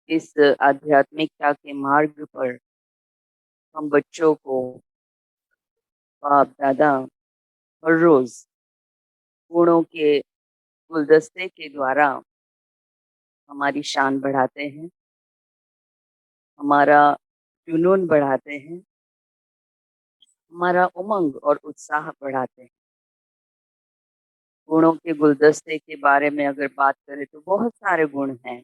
इस आध्यात्मिकता के मार्ग पर हम बच्चों को बाप दादा हर रोज गुणों के गुलदस्ते के द्वारा हमारी शान बढ़ाते हैं, हमारा जुनून बढ़ाते हैं, हमारा उमंग और उत्साह बढ़ाते हैं। गुणों के गुलदस्ते के बारे में अगर बात करें तो बहुत सारे गुण हैं,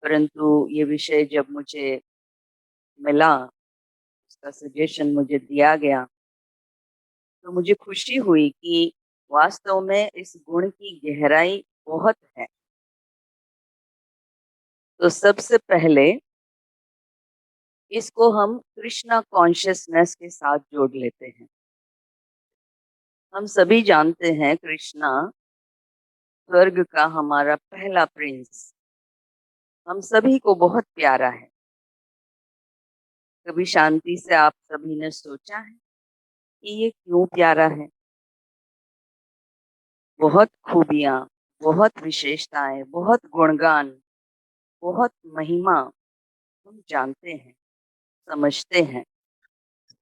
परंतु ये विषय जब मुझे मिला, उसका सजेशन मुझे दिया गया, तो मुझे खुशी हुई कि वास्तव में इस गुण की गहराई बहुत है। तो सबसे पहले इसको हम कृष्णा कॉन्शियसनेस के साथ जोड़ लेते हैं। हम सभी जानते हैं कृष्णा स्वर्ग का हमारा पहला प्रिंस हम सभी को बहुत प्यारा है। कभी शांति से आप सभी ने सोचा है कि ये क्यों प्यारा है? बहुत खूबियां, बहुत विशेषताएं, बहुत गुणगान, बहुत महिमा हम जानते हैं, समझते हैं,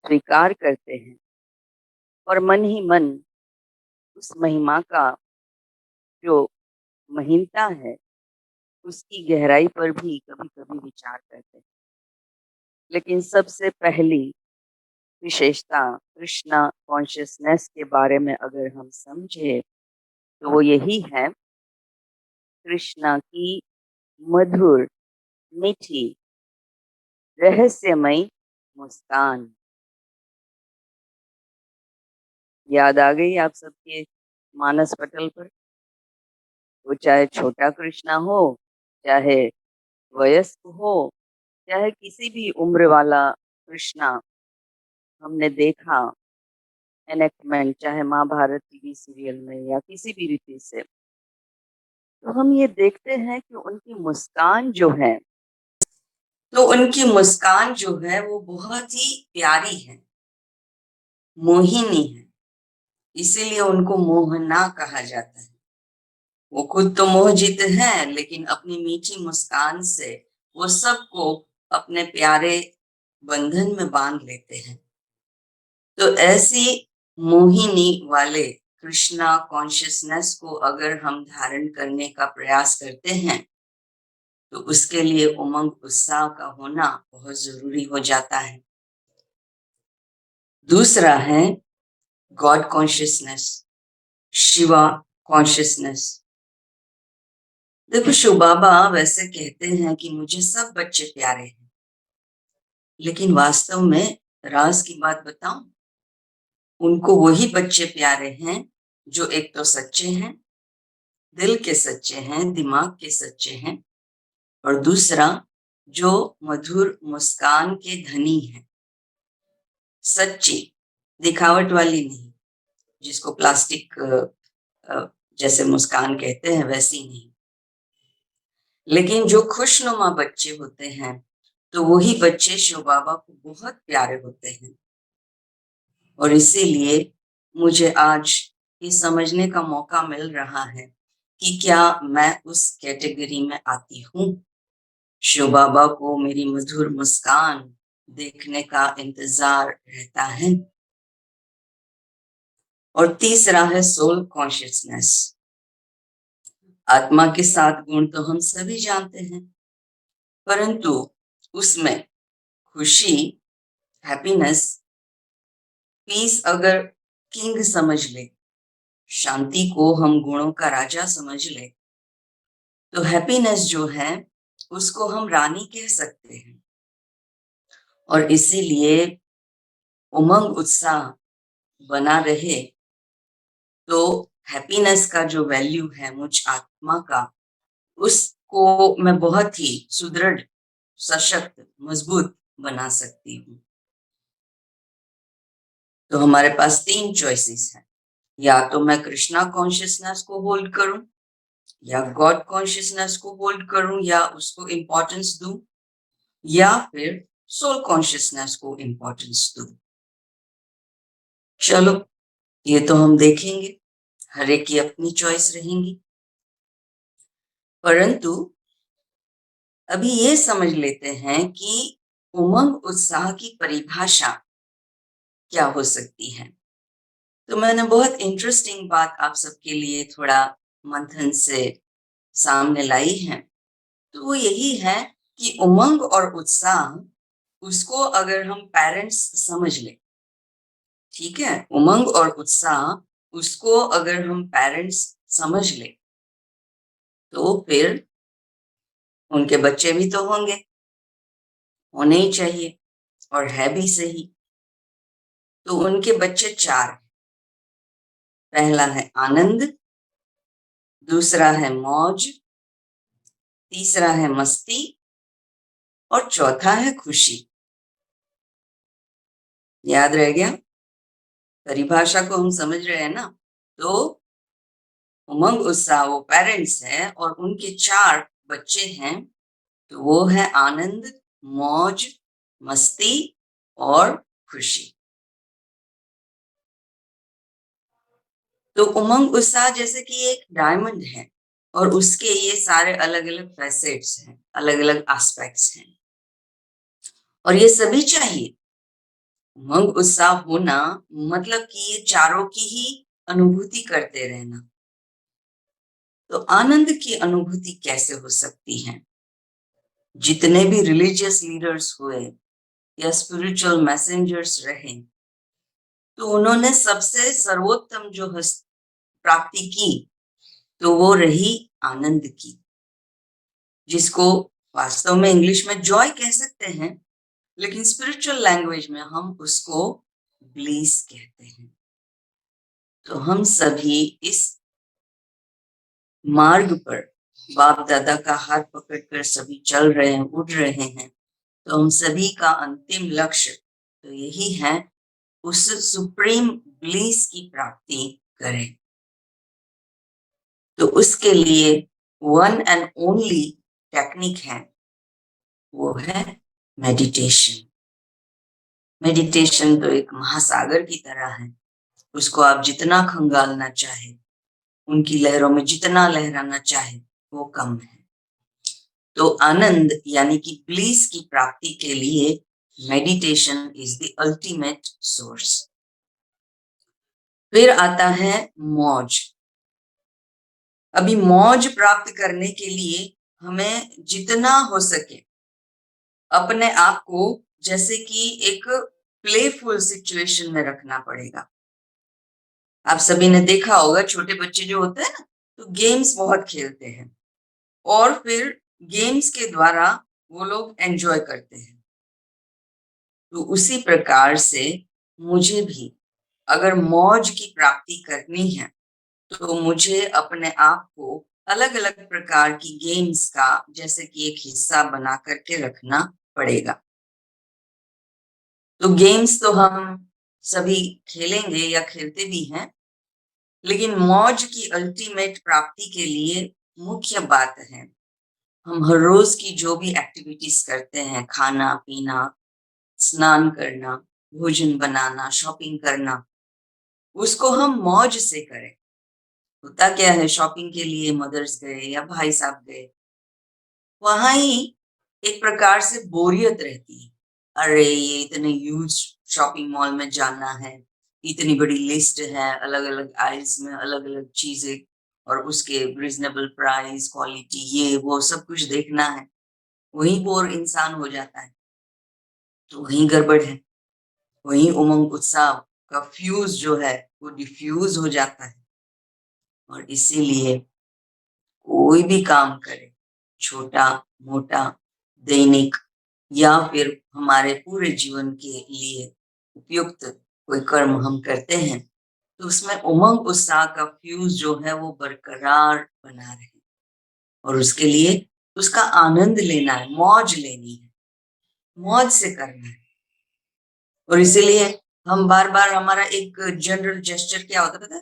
स्वीकार करते हैं और मन ही मन उस महिमा का जो महीनता है उसकी गहराई पर भी कभी कभी विचार करते हैं। लेकिन सबसे पहली विशेषता कृष्णा कॉन्शियसनेस के बारे में अगर हम समझे तो वो यही है, कृष्णा की मधुर, मीठी, रहस्यमयी मुस्कान। याद आ गई आप सबके मानस पटल पर? वो चाहे छोटा कृष्णा हो, चाहे वयस्क हो, चाहे किसी भी उम्र वाला कृष्णा हमने देखा एनेक्टमेंट, चाहे महाभारत टीवी सीरियल में या किसी भी रीति से, तो हम ये देखते हैं कि उनकी मुस्कान जो है, तो उनकी मुस्कान जो है वो बहुत ही प्यारी है, मोहिनी है। इसीलिए उनको मोहना कहा जाता है। वो खुद तो मोहजित हैं, लेकिन अपनी मीठी मुस्कान से वो सबको अपने प्यारे बंधन में बांध लेते हैं। तो ऐसी मोहिनी वाले कृष्णा कॉन्शियसनेस को अगर हम धारण करने का प्रयास करते हैं तो उसके लिए उमंग उत्साह का होना बहुत जरूरी हो जाता है। दूसरा है गॉड कॉन्शियसनेस, शिवा कॉन्शियसनेस। देखो, शिव बाबा वैसे कहते हैं कि मुझे सब बच्चे प्यारे हैं, लेकिन वास्तव में राज की बात बताऊं, उनको वही बच्चे प्यारे हैं जो एक तो सच्चे हैं, दिल के सच्चे हैं, दिमाग के सच्चे हैं, और दूसरा जो मधुर मुस्कान के धनी है। सच्ची, दिखावट वाली नहीं, जिसको प्लास्टिक जैसे मुस्कान कहते हैं वैसी नहीं। लेकिन जो खुशनुमा बच्चे होते हैं तो वही बच्चे शिव बाबा को बहुत प्यारे होते हैं। और इसीलिए मुझे आज ये समझने का मौका मिल रहा है कि क्या मैं उस कैटेगरी में आती हूँ। शिव बाबा को मेरी मधुर मुस्कान देखने का इंतजार रहता है। और तीसरा है सोल कॉन्शियसनेस। आत्मा के 7 गुण तो हम सभी जानते हैं, परंतु उसमें खुशी, हैप्पीनेस, पीस अगर किंग समझ ले, शांति को हम गुणों का राजा समझ ले, तो हैप्पीनेस जो है उसको हम रानी कह सकते हैं। और इसीलिए उमंग उत्साह बना रहे तो हैप्पीनेस का जो वैल्यू है मुझ आत्मा का, उसको मैं बहुत ही सुदृढ़, सशक्त, मजबूत बना सकती हूँ। तो हमारे पास 3 चॉइसेस हैं, या तो मैं कृष्णा कॉन्शियसनेस को होल्ड करूं, या गॉड कॉन्शियसनेस को होल्ड करूं या उसको इंपॉर्टेंस दूं, या फिर सोल कॉन्शियसनेस को इंपॉर्टेंस दूं। चलो, ये तो हम देखेंगे, हर एक की अपनी चॉइस रहेंगी। परंतु अभी ये समझ लेते हैं कि उमंग उत्साह की परिभाषा क्या हो सकती है। तो मैंने बहुत इंटरेस्टिंग बात आप सबके लिए थोड़ा मंथन से सामने लाई है। तो वो यही है कि उमंग और उत्साह, उसको अगर हम पेरेंट्स समझ लें, ठीक है, उमंग और उत्साह उसको अगर हम पेरेंट्स समझ ले, तो फिर उनके बच्चे भी तो होंगे, होने ही चाहिए, और है भी सही। तो उनके बच्चे चार हैं। पहला है आनंद, दूसरा है मौज, तीसरा है मस्ती, और चौथा है खुशी। याद रह गया? परिभाषा को हम समझ रहे हैं ना? तो उमंग उत्साह वो पेरेंट्स हैं और उनके चार बच्चे हैं। तो वो है आनंद, मौज, मस्ती और खुशी। तो उमंग उत्साह जैसे कि एक डायमंड है, और उसके ये सारे अलग अलग फैसेट्स हैं, अलग अलग एस्पेक्ट्स हैं, और ये सभी चाहिए। उमंग उत्साह होना मतलब कि ये चारों की ही अनुभूति करते रहना। तो आनंद की अनुभूति कैसे हो सकती है? जितने भी रिलीजियस लीडर्स हुए या स्पिरिचुअल मैसेंजर्स रहे, तो उन्होंने सबसे सर्वोत्तम जो प्राप्ति की, तो वो रही आनंद की, जिसको वास्तव में इंग्लिश में जॉय कह सकते हैं, लेकिन स्पिरिचुअल लैंग्वेज में हम उसको ब्लीस कहते हैं। तो हम सभी इस मार्ग पर बाप दादा का हाथ पकड़कर सभी चल रहे हैं, उड़ रहे हैं। तो हम सभी का अंतिम लक्ष्य तो यही है, उस सुप्रीम ब्लीस की प्राप्ति करें। तो उसके लिए वन एंड ओनली टेक्निक है, वो है मेडिटेशन। मेडिटेशन तो एक महासागर की तरह है, उसको आप जितना खंगालना चाहे, उनकी लहरों में जितना लहराना चाहे, वो कम है। तो आनंद यानी कि ब्लीस की प्राप्ति के लिए meditation is the ultimate source. फिर आता है मौज। अभी मौज प्राप्त करने के लिए हमें जितना हो सके अपने आप को जैसे कि एक प्लेफुल सिचुएशन में रखना पड़ेगा। आप सभी ने देखा होगा, छोटे बच्चे जो होते हैं ना, तो गेम्स बहुत खेलते हैं, और फिर गेम्स के द्वारा वो लोग एंजॉय करते हैं। तो उसी प्रकार से मुझे भी अगर मौज की प्राप्ति करनी है, तो मुझे अपने आप को अलग अलग प्रकार की गेम्स का जैसे कि एक हिस्सा बना करके रखना पड़ेगा। तो गेम्स तो हम सभी खेलेंगे या खेलते भी हैं, लेकिन मौज की अल्टीमेट प्राप्ति के लिए मुख्य बात है, हम हर रोज की जो भी एक्टिविटीज करते हैं, खाना पीना, स्नान करना, भोजन बनाना, शॉपिंग करना, उसको हम मौज से करें। होता क्या है, शॉपिंग के लिए मदर्स गए या भाई साहब गए, वहां ही एक प्रकार से बोरियत रहती है। अरे ये इतने ह्यूज शॉपिंग मॉल में जाना है, इतनी बड़ी लिस्ट है, अलग अलग आइल्स में अलग अलग चीजें, और उसके रिजनेबल प्राइस, क्वालिटी, ये वो सब कुछ देखना है। वहीं बोर इंसान हो जाता है। तो वहीं गड़बड़ है, वहीं उमंग उत्साह का फ्यूज जो है वो डिफ्यूज हो जाता है। और इसीलिए कोई भी काम करे, छोटा मोटा, दैनिक, या फिर हमारे पूरे जीवन के लिए उपयुक्त कोई कर्म हम करते हैं, तो उसमें उमंग उत्साह का फ्यूज जो है वो बरकरार बना रहे, और उसके लिए उसका आनंद लेना है, मौज लेनी है, मौज से करना है। और इसीलिए हम बार बार, हमारा एक जनरल जेस्चर क्या होता है पता है?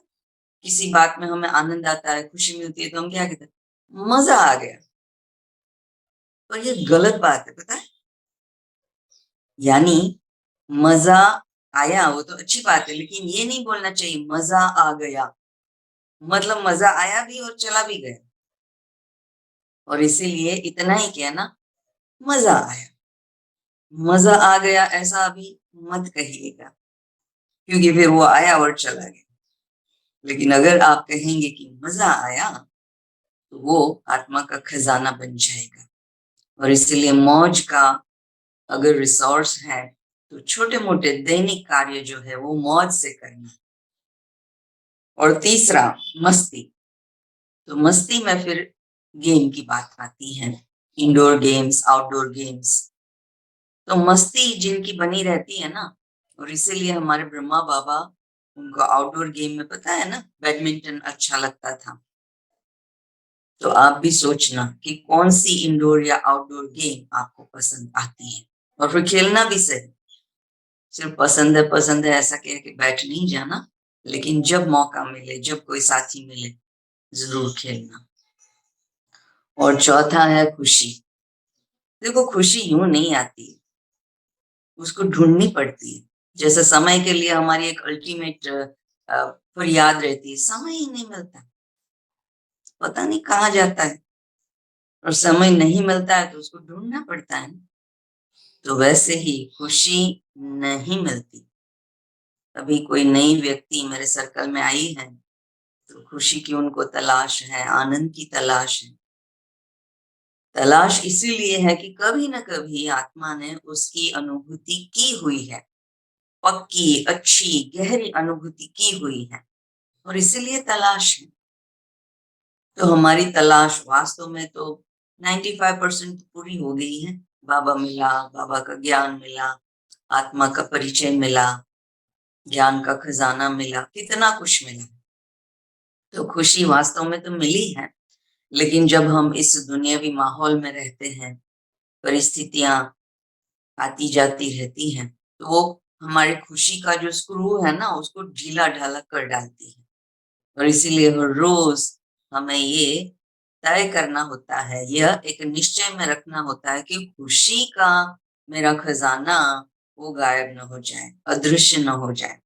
किसी बात में हमें आनंद आता है, खुशी मिलती है, तो हम क्या कहते हैं, मजा आ गया। पर ये गलत बात है, पता है? यानी मजा आया वो तो अच्छी बात है, लेकिन ये नहीं बोलना चाहिए मजा आ गया, मतलब मजा आया भी और चला भी गया। और इसीलिए इतना ही क्या ना, मजा आया, मजा आ गया ऐसा अभी मत कहिएगा, क्योंकि फिर वो आया और चला गया। लेकिन अगर आप कहेंगे कि मजा आया, तो वो आत्मा का खजाना बन जाएगा। और इसीलिए मौज का अगर रिसोर्स है, तो छोटे मोटे दैनिक कार्य जो है वो मौज से करना। और तीसरा, मस्ती। तो मस्ती में फिर गेम की बात आती है, इंडोर गेम्स, आउटडोर गेम्स। तो मस्ती जिनकी बनी रहती है ना, और इसीलिए हमारे ब्रह्मा बाबा, उनको आउटडोर गेम में पता है ना, बैडमिंटन अच्छा लगता था। तो आप भी सोचना कि कौन सी इंडोर या आउटडोर गेम आपको पसंद आती है, और फिर खेलना भी सही। सिर्फ पसंद है ऐसा कह के बैठ नहीं जाना, लेकिन जब मौका मिले, जब कोई साथी मिले, जरूर खेलना। और चौथा है खुशी। देखो, खुशी यूं नहीं आती, उसको ढूंढनी पड़ती है। जैसे समय के लिए हमारी एक अल्टीमेट फरियाद रहती है, समय ही नहीं मिलता, पता नहीं कहाँ जाता है। और समय नहीं मिलता है तो उसको ढूंढना पड़ता है। तो वैसे ही खुशी नहीं मिलती। अभी कोई नई व्यक्ति मेरे सर्कल में आई है, तो खुशी की उनको तलाश है, आनंद की तलाश है। तलाश इसीलिए है कि कभी ना कभी आत्मा ने उसकी अनुभूति की हुई है, पक्की, अच्छी, गहरी अनुभूति की हुई है, और इसीलिए तलाश है। तो हमारी तलाश वास्तव में तो 95% पूरी हो गई है। बाबा मिला, बाबा का ज्ञान मिला, आत्मा का परिचय मिला, ज्ञान का खजाना मिला, कितना कुछ मिला। तो खुशी वास्तव में तो मिली है। लेकिन जब हम इस दुनियावी माहौल में रहते हैं, परिस्थितियां आती जाती रहती हैं, तो वो हमारी खुशी का जो स्क्रू है ना, उसको ढीला ढाला कर डालती है। और इसीलिए हर रोज हमें ये तय करना होता है, यह एक निश्चय में रखना होता है कि खुशी का मेरा खजाना वो गायब न हो जाए, अदृश्य न हो जाए।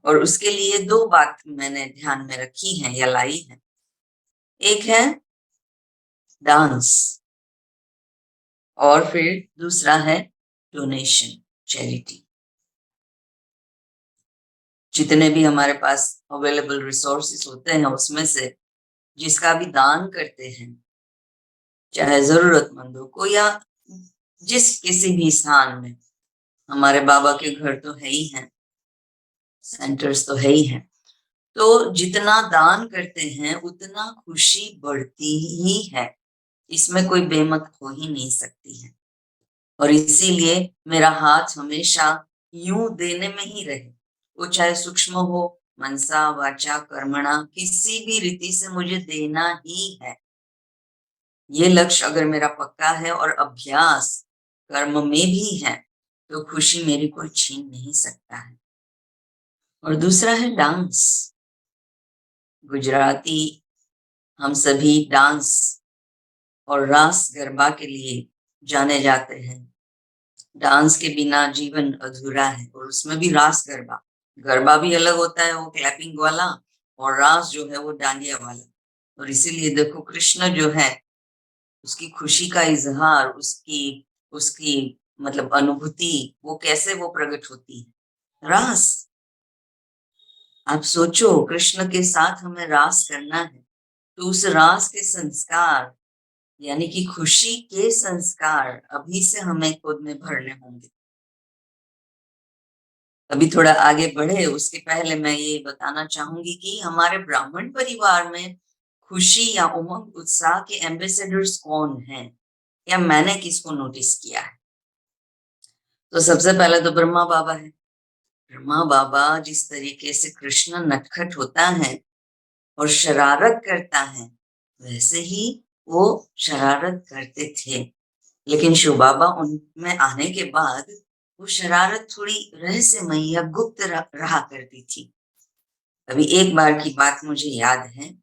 और उसके लिए दो बात मैंने ध्यान में रखी है या लाई है। एक है डांस, और फिर दूसरा है डोनेशन, चैरिटी। जितने भी हमारे पास अवेलेबल रिसोर्सेस होते हैं, उसमें से जिसका भी दान करते हैं, चाहे जरूरतमंदों को या जिस किसी भी स्थान में, हमारे बाबा के घर तो है ही है, सेंटर्स तो है ही है। तो जितना दान करते हैं उतना खुशी बढ़ती ही है, इसमें कोई बेमत हो ही नहीं सकती है। और इसीलिए मेरा हाथ हमेशा यूं देने में ही रहे, वो चाहे सूक्ष्म हो, मनसा वाचा कर्मणा, किसी भी रीति से मुझे देना ही है। ये लक्ष्य अगर मेरा पक्का है और अभ्यास कर्म में भी है, तो खुशी मेरी कोई छीन नहीं सकता है। और दूसरा है डांस। गुजराती हम सभी डांस और रास गरबा के लिए जाने जाते हैं। डांस के बिना जीवन अधूरा है, और उसमें भी रास गरबा। गरबा भी अलग होता है, वो क्लैपिंग वाला, और रास जो है वो डांडिया वाला। और इसीलिए देखो, कृष्ण जो है, उसकी खुशी का इजहार, उसकी उसकी मतलब अनुभूति, वो कैसे वो प्रकट होती है, रास। आप सोचो, कृष्ण के साथ हमें रास करना है, तो उस रास के संस्कार, यानी कि खुशी के संस्कार अभी से हमें खुद में भरने होंगे। अभी थोड़ा आगे बढ़े उसके पहले मैं ये बताना चाहूंगी कि हमारे ब्राह्मण परिवार में खुशी या उमंग उत्साह के एम्बेसडर्स कौन हैं, या मैंने किसको नोटिस किया है। तो सबसे पहले तो ब्रह्मा बाबा है। ब्रह्मा बाबा जिस तरीके से कृष्ण नटखट होता है और शरारत करता है, वैसे ही वो शरारत करते थे। लेकिन शिव बाबा उनमें आने के बाद वो शरारत थोड़ी रहस्यमयी या गुप्त रहा करती थी। अभी एक बार की बात मुझे याद है,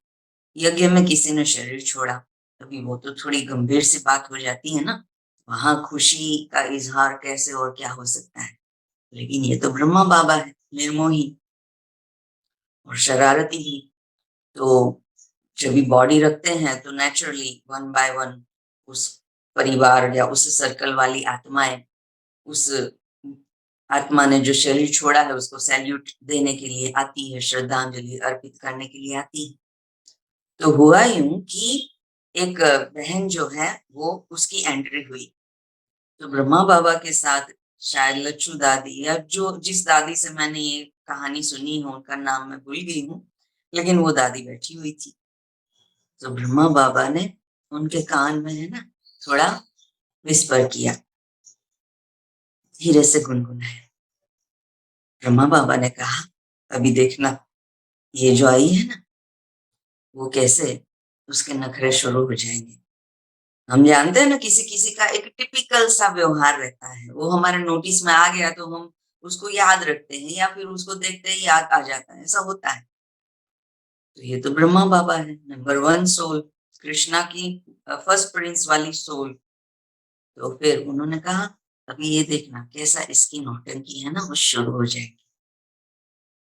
यज्ञ में किसी ने शरीर छोड़ा। अभी वो तो थोड़ी गंभीर सी बात हो जाती है ना, वहां खुशी का इजहार कैसे और क्या हो सकता है। लेकिन ये तो ब्रह्मा बाबा है, निर्मोही और शरारती ही। तो जब भी बॉडी रखते हैं तो नेचुरली वन बाय वन उस परिवार या उस सर्कल वाली आत्माएं उस आत्मा ने जो शरीर छोड़ा है उसको सैल्यूट देने के लिए आती है, श्रद्धांजलि अर्पित करने के लिए आती है। तो हुआ यूं कि एक बहन जो है वो उसकी एंट्री हुई, तो ब्रह्मा बाबा के साथ शायद लच्छू दादी या जो जिस दादी से मैंने ये कहानी सुनी है उनका नाम मैं भूल गई हूँ, लेकिन वो दादी बैठी हुई थी। तो ब्रह्मा बाबा ने उनके कान में है ना थोड़ा विस्पर किया, धीरे से गुनगुनाया। ब्रह्मा बाबा ने कहा, अभी देखना ये जो आई है ना वो कैसे उसके नखरे शुरू हो जाएंगे। हम जानते हैं ना किसी किसी का एक टिपिकल सा व्यवहार रहता है, वो हमारे नोटिस में आ गया तो हम उसको याद रखते हैं या फिर उसको देखते ही याद आ जाता है, ऐसा होता है। तो ये तो ब्रह्मा बाबा है, नंबर 1 सोल, कृष्णा की फर्स्ट प्रिंस वाली सोल। तो फिर उन्होंने कहा अभी ये देखना कैसा इसकी नौटंकी है ना वो शुरू हो जाएगी।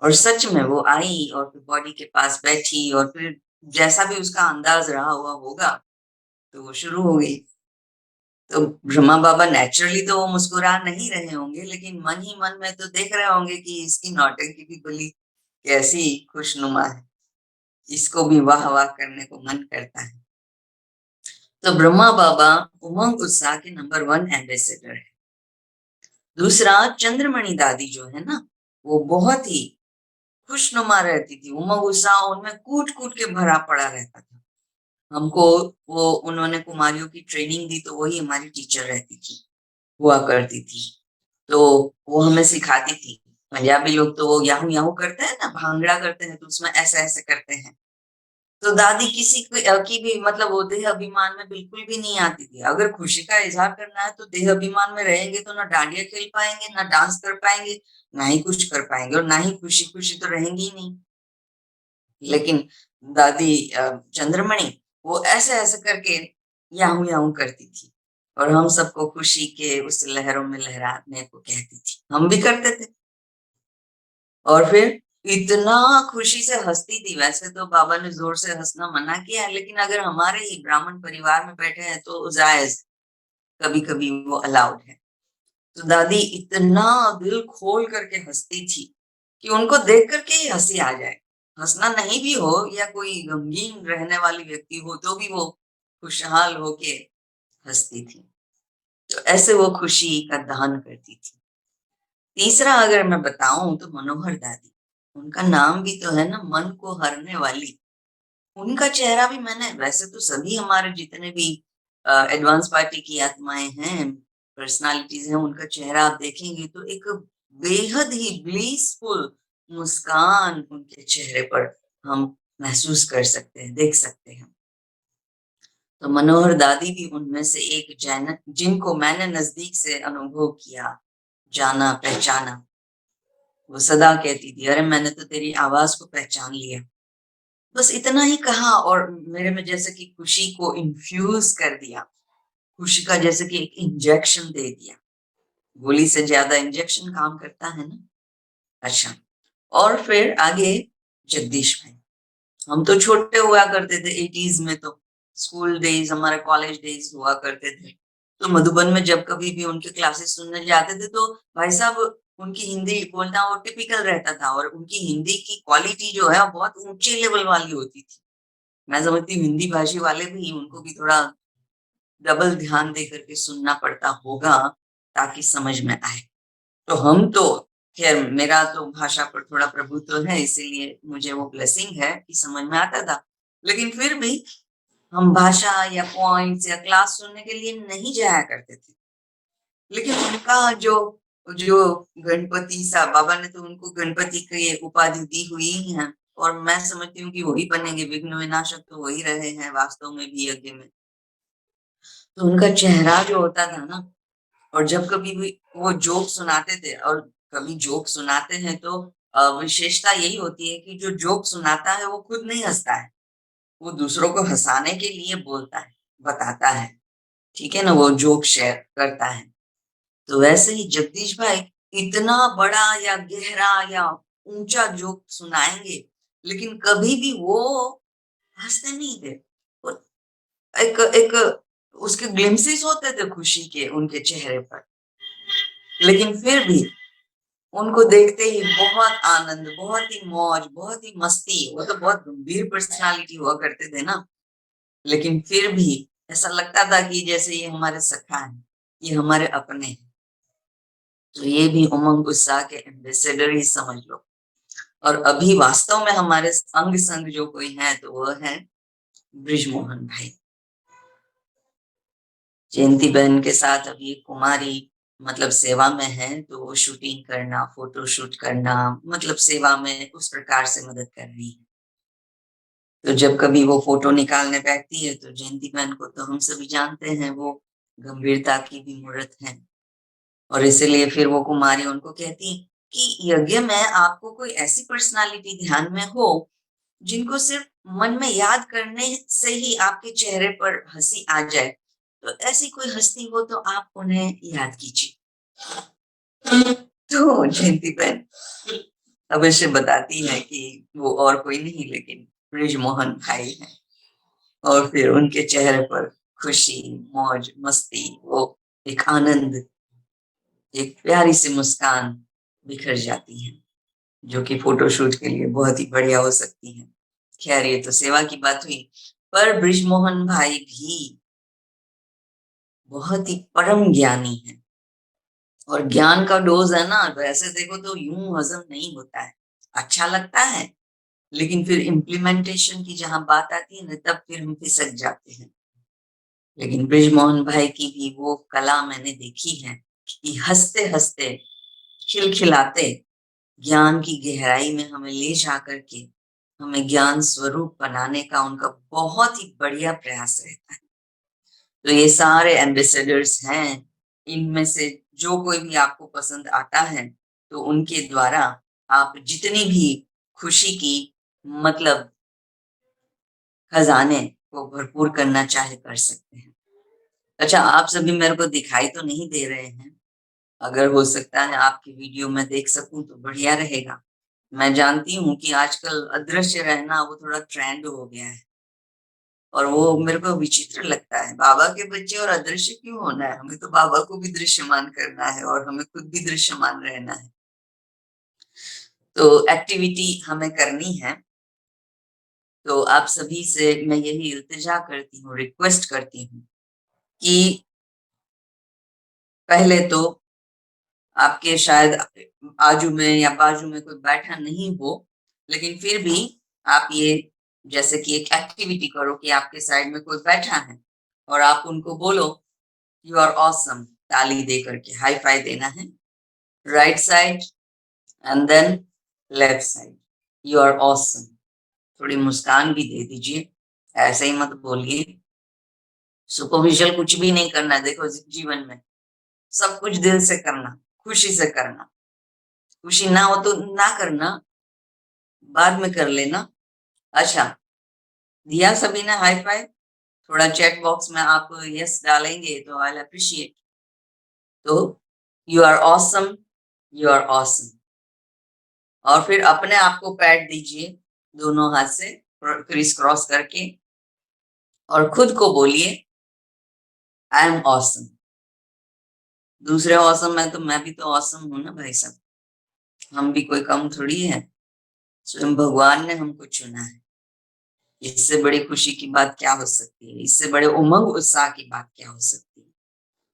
और सच में वो आई और फिर बॉडी के पास बैठी और फिर जैसा भी उसका अंदाज रहा हुआ होगा तो वो शुरू हो गई। तो ब्रह्मा बाबा नेचुरली तो वो मुस्कुरा नहीं रहे होंगे, लेकिन मन ही मन में तो देख रहे होंगे कि इसकी नौटंकी की बलि कैसी खुशनुमा है, इसको भी वाह वाह करने को मन करता है। तो ब्रह्मा बाबा उमंग उत्साह के नंबर 1 एम्बेसडर है। दूसरा, चंद्रमणि दादी जो है ना वो बहुत ही खुशनुमा रहती थी, उमंग उत्साह उनमें कूट कूट के भरा पड़ा रहता था। हमको वो उन्होंने कुमारियों की ट्रेनिंग दी तो वही हमारी टीचर रहती थी, हुआ करती थी। तो वो हमें सिखाती थी। पंजाबी लोग तो वो याहू याहू करते हैं ना, भांगड़ा करते हैं तो उसमें ऐसे ऐसे करते हैं। तो दादी किसी की भी मतलब वो देह अभिमान में बिल्कुल भी नहीं आती थी। अगर खुशी का इजहार करना है तो देह अभिमान में रहेंगे तो ना डांडिया खेल पाएंगे, ना डांस कर पाएंगे, ना ही कुछ कर पाएंगे, और ना ही खुशी खुशी तो रहेंगी ही नहीं। लेकिन दादी चंद्रमणि वो ऐसे ऐसे करके याहू याहू करती थी और हम सबको खुशी के उस लहरों में लहराने को कहती थी, हम भी करते थे। और फिर इतना खुशी से हंसती थी। वैसे तो बाबा ने जोर से हंसना मना किया है, लेकिन अगर हमारे ही ब्राह्मण परिवार में बैठे हैं तो जायज, कभी कभी वो अलाउड है। तो दादी इतना दिल खोल करके हंसती थी कि उनको देख करके ही हंसी आ जाए। हंसना नहीं भी हो या कोई गमगीन रहने वाली व्यक्ति हो तो भी वो खुशहाल होके हंसती थी। तो ऐसे वो खुशी का दान करती थी। तीसरा अगर मैं बताऊं तो मनोहर दादी, उनका नाम भी तो है ना मन को हरने वाली। उनका चेहरा भी मैंने, वैसे तो सभी हमारे जितने भी एडवांस पार्टी की आत्माएं हैं, पर्सनालिटीज हैं, उनका चेहरा आप देखेंगे तो एक बेहद ही ब्लीसफुल मुस्कान उनके चेहरे पर हम महसूस कर सकते हैं, देख सकते हैं। तो मनोहर दादी भी उनमें से एक जैन जिनको मैंने नजदीक से अनुभव किया, जाना, पहचाना। वो सदा कहती थी, अरे मैंने तो तेरी आवाज को पहचान लिया। बस इतना ही कहा और मेरे में जैसे कि खुशी को इन्फ्यूज कर दिया, खुशी का जैसे कि एक इंजेक्शन दे दिया। गोली से ज्यादा इंजेक्शन काम करता है ना। अच्छा, और फिर आगे जगदीश भाई। हम तो छोटे हुआ करते थे 80s में, तो स्कूल डेज, हमारे कॉलेज डेज हुआ करते थे। तो मधुबन में जब कभी भी उनके क्लासेस सुनने जाते थे तो भाई साहब उनकी हिंदी बोलना वो टिपिकल रहता था, और उनकी हिंदी की क्वालिटी जो है बहुत ऊंचे लेवल वाली होती थी। मैं समझती हूँ हिंदी भाषी वाले भी उनको भी थोड़ा डबल ध्यान दे करके सुनना पड़ता होगा ताकि समझ में आए। तो हम तो, खैर मेरा तो भाषा पर थोड़ा प्रभुत्व है इसीलिए मुझे वो ब्लेसिंग है कि समझ में आता था। लेकिन फिर भी हम भाषा या पॉइंट्स या क्लास सुनने के लिए नहीं जाया करते थे। लेकिन उनका जो जो गणपति सा, बाबा ने तो उनको गणपति की उपाधि दी हुई ही है, और मैं समझती हूँ कि वही बनेंगे, विघ्न विनाशक तो वही रहे हैं वास्तव में भी यज्ञ में। तो उनका चेहरा जो होता था ना, और जब कभी भी वो जोक सुनाते थे, और कभी जोक सुनाते हैं तो विशेषता यही होती है कि जो जोक सुनाता है वो खुद नहीं हंसता है, वो दूसरों को हंसाने के लिए बोलता है, बताता है, ठीक है ना, वो जोक शेयर करता है। तो वैसे ही जगदीश भाई इतना बड़ा या गहरा या ऊंचा जोक सुनाएंगे, लेकिन कभी भी वो हंसते नहीं थे। वो एक एक उसके ग्लिम्सेस होते थे खुशी के उनके चेहरे पर, लेकिन फिर भी उनको देखते ही बहुत आनंद, बहुत ही मौज, बहुत ही मस्ती। वो तो बहुत गंभीर पर्सनालिटी हुआ करते थे ना, लेकिन फिर भी ऐसा लगता था कि जैसे ये हमारे सखा हैं, ये हमारे अपने हैं। तो ये भी उमंग उत्साह के एम्बेसडर ही समझ लो। और अभी वास्तव में हमारे अंग संग जो कोई है तो वो है ब्रिजमोहन भाई। जयंती बहन के साथ अभी कुमारी मतलब सेवा में है, तो वो शूटिंग करना, फोटो शूट करना, मतलब सेवा में उस प्रकार से मदद कर रही है। तो जब कभी वो फोटो निकालने बैठती है तो जयंती बहन को तो हम सभी जानते हैं, वो गंभीरता की भी मूर्त है। और इसलिए फिर वो कुमारी उनको कहती कि यज्ञ में आपको कोई ऐसी पर्सनालिटी ध्यान में हो जिनको सिर्फ मन में याद करने से ही आपके चेहरे पर हंसी आ जाए, तो ऐसी कोई हस्ती हो तो आप उन्हें याद कीजिए। तो जयंती बहन अवश्य बताती है कि वो और कोई नहीं लेकिन ब्रिजमोहन भाई है। और फिर उनके चेहरे पर खुशी, मौज, मस्ती, वो एक आनंद, एक प्यारी सी मुस्कान बिखर जाती है, जो कि फोटोशूट के लिए बहुत ही बढ़िया हो सकती है। खैर ये तो सेवा की बात हुई, पर ब्रिजमोहन भाई भी बहुत ही परम ज्ञानी है। और ज्ञान का डोज है ना, वैसे देखो तो यूं हजम नहीं होता है, अच्छा लगता है, लेकिन फिर इम्प्लीमेंटेशन की जहां बात आती है ना, तब फिर हम फिसक जाते हैं। लेकिन ब्रिजमोहन भाई की भी वो कला मैंने देखी है कि हंसते हंसते, खिलखिलाते, ज्ञान की गहराई में हमें ले जा करके हमें ज्ञान स्वरूप बनाने का उनका बहुत ही बढ़िया प्रयास रहता है। तो ये सारे एम्बेसडर्स हैं, इनमें से जो कोई भी आपको पसंद आता है तो उनके द्वारा आप जितनी भी खुशी की मतलब खजाने को भरपूर करना चाहे कर सकते हैं। अच्छा, आप सभी मेरे को दिखाई तो नहीं दे रहे हैं, अगर हो सकता है आपकी वीडियो में देख सकूं तो बढ़िया रहेगा। मैं जानती हूँ कि आजकल अदृश्य रहना वो थोड़ा ट्रेंड हो गया है, और वो मेरे को विचित्र लगता है। बाबा के बच्चे और अदृश्य क्यों होना है? हमें तो बाबा को भी दृश्यमान करना है और हमें खुद भी दृश्यमान रहना है। तो एक्टिविटी हमें करनी है। तो आप सभी से मैं यही इल्तिजा करती हूँ, रिक्वेस्ट करती हूँ कि पहले तो आपके शायद आजू में या बाजू में कोई बैठा नहीं हो, लेकिन फिर भी आप ये जैसे कि एक एक्टिविटी करो कि आपके साइड में कोई बैठा है और आप उनको बोलो यू आर ऑसम, ताली दे करके हाई फाई देना है। Right side and then left side, you are awesome. थोड़ी मुस्कान भी दे दीजिए, ऐसे ही मत बोलिए। सुपरफिशियल कुछ भी नहीं करना है। देखो जीवन में सब कुछ दिल से करना, खुशी से करना। खुशी ना हो तो ना करना, बाद में कर लेना। अच्छा, दिया सभी ने हाई फाइव? थोड़ा चैट बॉक्स में आप यस डालेंगे तो आई अप्रिशिएट। तो you are awesome, you are awesome. और फिर अपने आप को पैट दीजिए दोनों हाथ से क्रिस क्रॉस करके, और खुद को बोलिए आई एम ऑसम। दूसरे ऑसम है तो मैं भी तो ऑसम हूं ना भाई साहब, हम भी कोई कम थोड़ी है। स्वयं भगवान ने हमको चुना है। इससे बड़ी खुशी की बात क्या हो सकती है? इससे बड़े उमंग उत्साह की बात क्या हो सकती है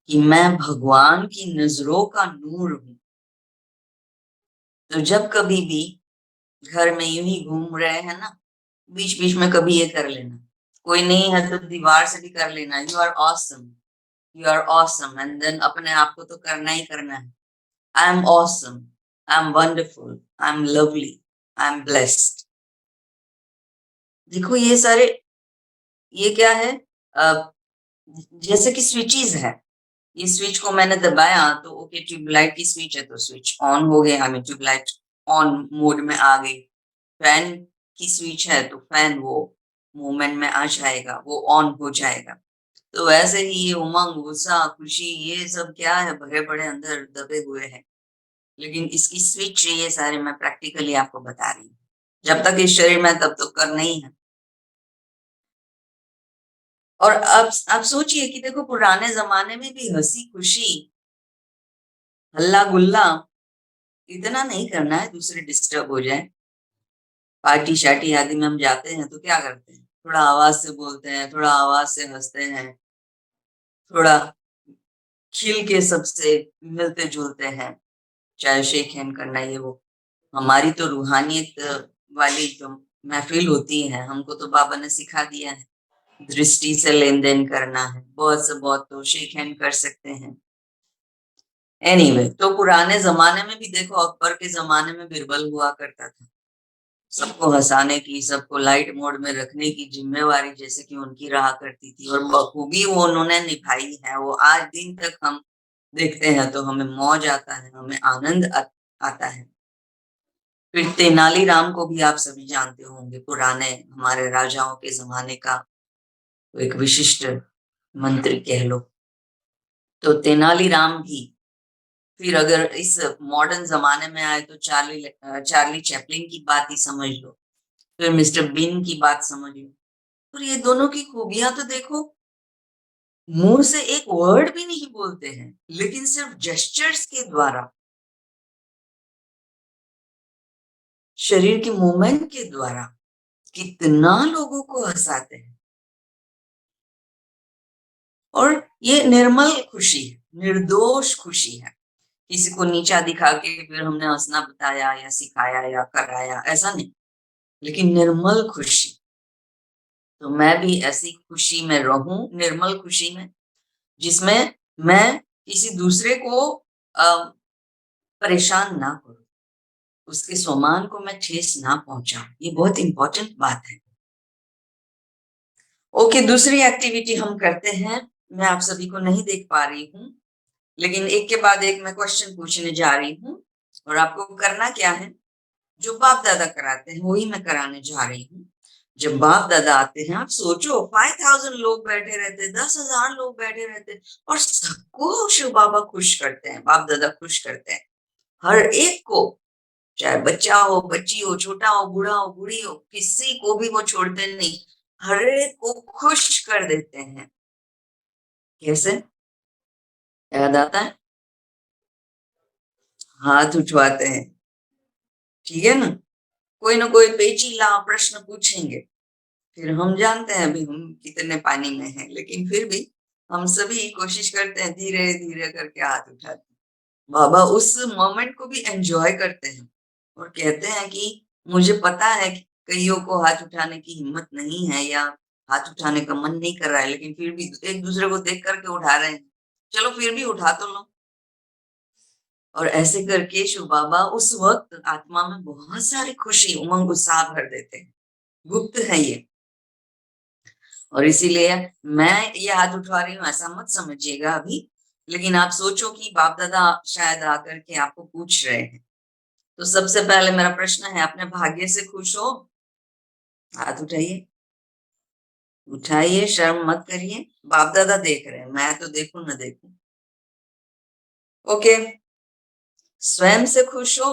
कि मैं भगवान की नजरों का नूर हूं। तो जब कभी भी घर में यूं ही घूम रहे हैं ना, बीच बीच में कभी ये कर लेना, कोई नहीं है तो दीवार से भी कर लेना you are awesome, you are awesome, and then अपने आप को तो करना ही करना है। I am awesome, I am wonderful, I am lovely, I am blessed. देखो ये सारे, ये क्या है? अ, जैसे कि स्विचेस है। ये स्विच को मैंने दबाया तो ओके, ट्यूबलाइट की स्विच है तो स्विच ऑन हो गया, हमें ट्यूबलाइट ऑन मोड में आ गई। फैन की स्विच है तो फैन वो मूवमेंट में आ जाएगा, वो ऑन हो जाएगा। तो वैसे ही ये उमंग, उत्साह, खुशी, ये सब क्या है, भरे पड़े अंदर दबे हुए हैं। लेकिन इसकी स्विच ये सारे मैं प्रैक्टिकली आपको बता रही हूँ। जब तक इस शरीर में तब तो करना ही है। और अब आप सोचिए कि देखो पुराने जमाने में भी हंसी खुशी, हल्ला गुल्ला इतना नहीं करना है दूसरे डिस्टर्ब हो जाए। पार्टी शार्टी आदि में हम जाते हैं तो क्या करते हैं, थोड़ा आवाज से बोलते हैं, थोड़ा आवाज से हंसते हैं, थोड़ा खिल के सबसे मिलते जुलते हैं, चाहे शेक हैंड करना ये वो। हमारी तो रूहानियत वाली जो महफिल होती है, हमको तो बाबा ने सिखा दिया है दृष्टि से लेन देन करना है, बहुत से बहुत तो शेक हैंड कर सकते हैं। एनीवे तो पुराने जमाने में भी देखो, अकबर के जमाने में बिरबल हुआ करता था। सबको हंसाने की, सबको लाइट मोड में रखने की जिम्मेवारी जैसे कि उनकी रहा करती थी, और बखूबी वो उन्होंने निभाई है। वो आज दिन तक हम देखते हैं तो हमें मौज आता है, हमें आनंद आता है। फिर तेनालीराम को भी आप सभी जानते होंगे, पुराने हमारे राजाओं के जमाने का तो एक विशिष्ट मंत्री कह लो। तो तेनालीराम भी, फिर अगर इस मॉडर्न जमाने में आए तो चार्ली चैपलिन की बात ही समझ लो, फिर मिस्टर बीन की बात समझ लो। और ये दोनों की खूबियां तो देखो, मुंह से एक वर्ड भी नहीं बोलते हैं, लेकिन सिर्फ जेस्चर्स के द्वारा, शरीर के मूवमेंट के द्वारा कितना लोगों को हंसाते हैं। और ये निर्मल खुशी है, निर्दोष खुशी है। किसी को नीचा दिखा के फिर हमने हंसना बताया या सिखाया या कराया, ऐसा नहीं, लेकिन निर्मल खुशी। तो मैं भी ऐसी खुशी में रहूं, निर्मल खुशी में, जिसमें मैं किसी दूसरे को परेशान ना करूं, उसके सम्मान को मैं ठेस ना पहुंचाऊं। ये बहुत इंपॉर्टेंट बात है। ओके, दूसरी एक्टिविटी हम करते हैं। मैं आप सभी को नहीं देख पा रही हूँ, लेकिन एक के बाद एक मैं क्वेश्चन पूछने जा रही हूँ, और आपको करना क्या है, जो बाप दादा कराते हैं वही मैं कराने जा रही हूँ। जब बाप दादा आते हैं, आप सोचो 5000 लोग बैठे रहते, 10,000 लोग बैठे रहते, और सबको शिव बाबा खुश करते हैं, बाप दादा खुश करते हैं हर एक को, चाहे बच्चा हो, बच्ची हो, छोटा हो, बूढ़ा हो, बूढ़ी हो, किसी को भी वो छोड़ते नहीं, हर एक को खुश कर देते हैं। कैसे? याद आता है? हाथ उठवाते हैं, ठीक है ना? कोई ना कोई पेचीला प्रश्न पूछेंगे, फिर हम जानते हैं अभी हम कितने पानी में हैं, लेकिन फिर भी हम सभी कोशिश करते हैं, धीरे धीरे करके हाथ उठाते हैं। बाबा उस मोमेंट को भी एंजॉय करते हैं, और कहते हैं कि मुझे पता है कि कईयों को हाथ उठाने की हिम्मत नहीं है, या हाथ उठाने का मन नहीं कर रहा है, लेकिन फिर भी एक दूसरे को देख करके उठा रहे हैं, चलो फिर भी उठा तो लो। और ऐसे करके शिव बाबा उस वक्त आत्मा में बहुत सारी खुशी, उमंग, उत्साह भर देते हैं। गुप्त है ये। और इसीलिए मैं ये हाथ उठा रही हूँ ऐसा मत समझिएगा अभी, लेकिन आप सोचो कि बाप दादा शायद आकर के आपको पूछ रहे हैं। तो सबसे पहले मेरा प्रश्न है, अपने भाग्य से खुश हो? हाथ उठाइए, उठाइए, शर्म मत करिए। बाप दादा देख रहे हैं, मैं तो देखूं ना देखूं। ओके, स्वयं से खुश हो?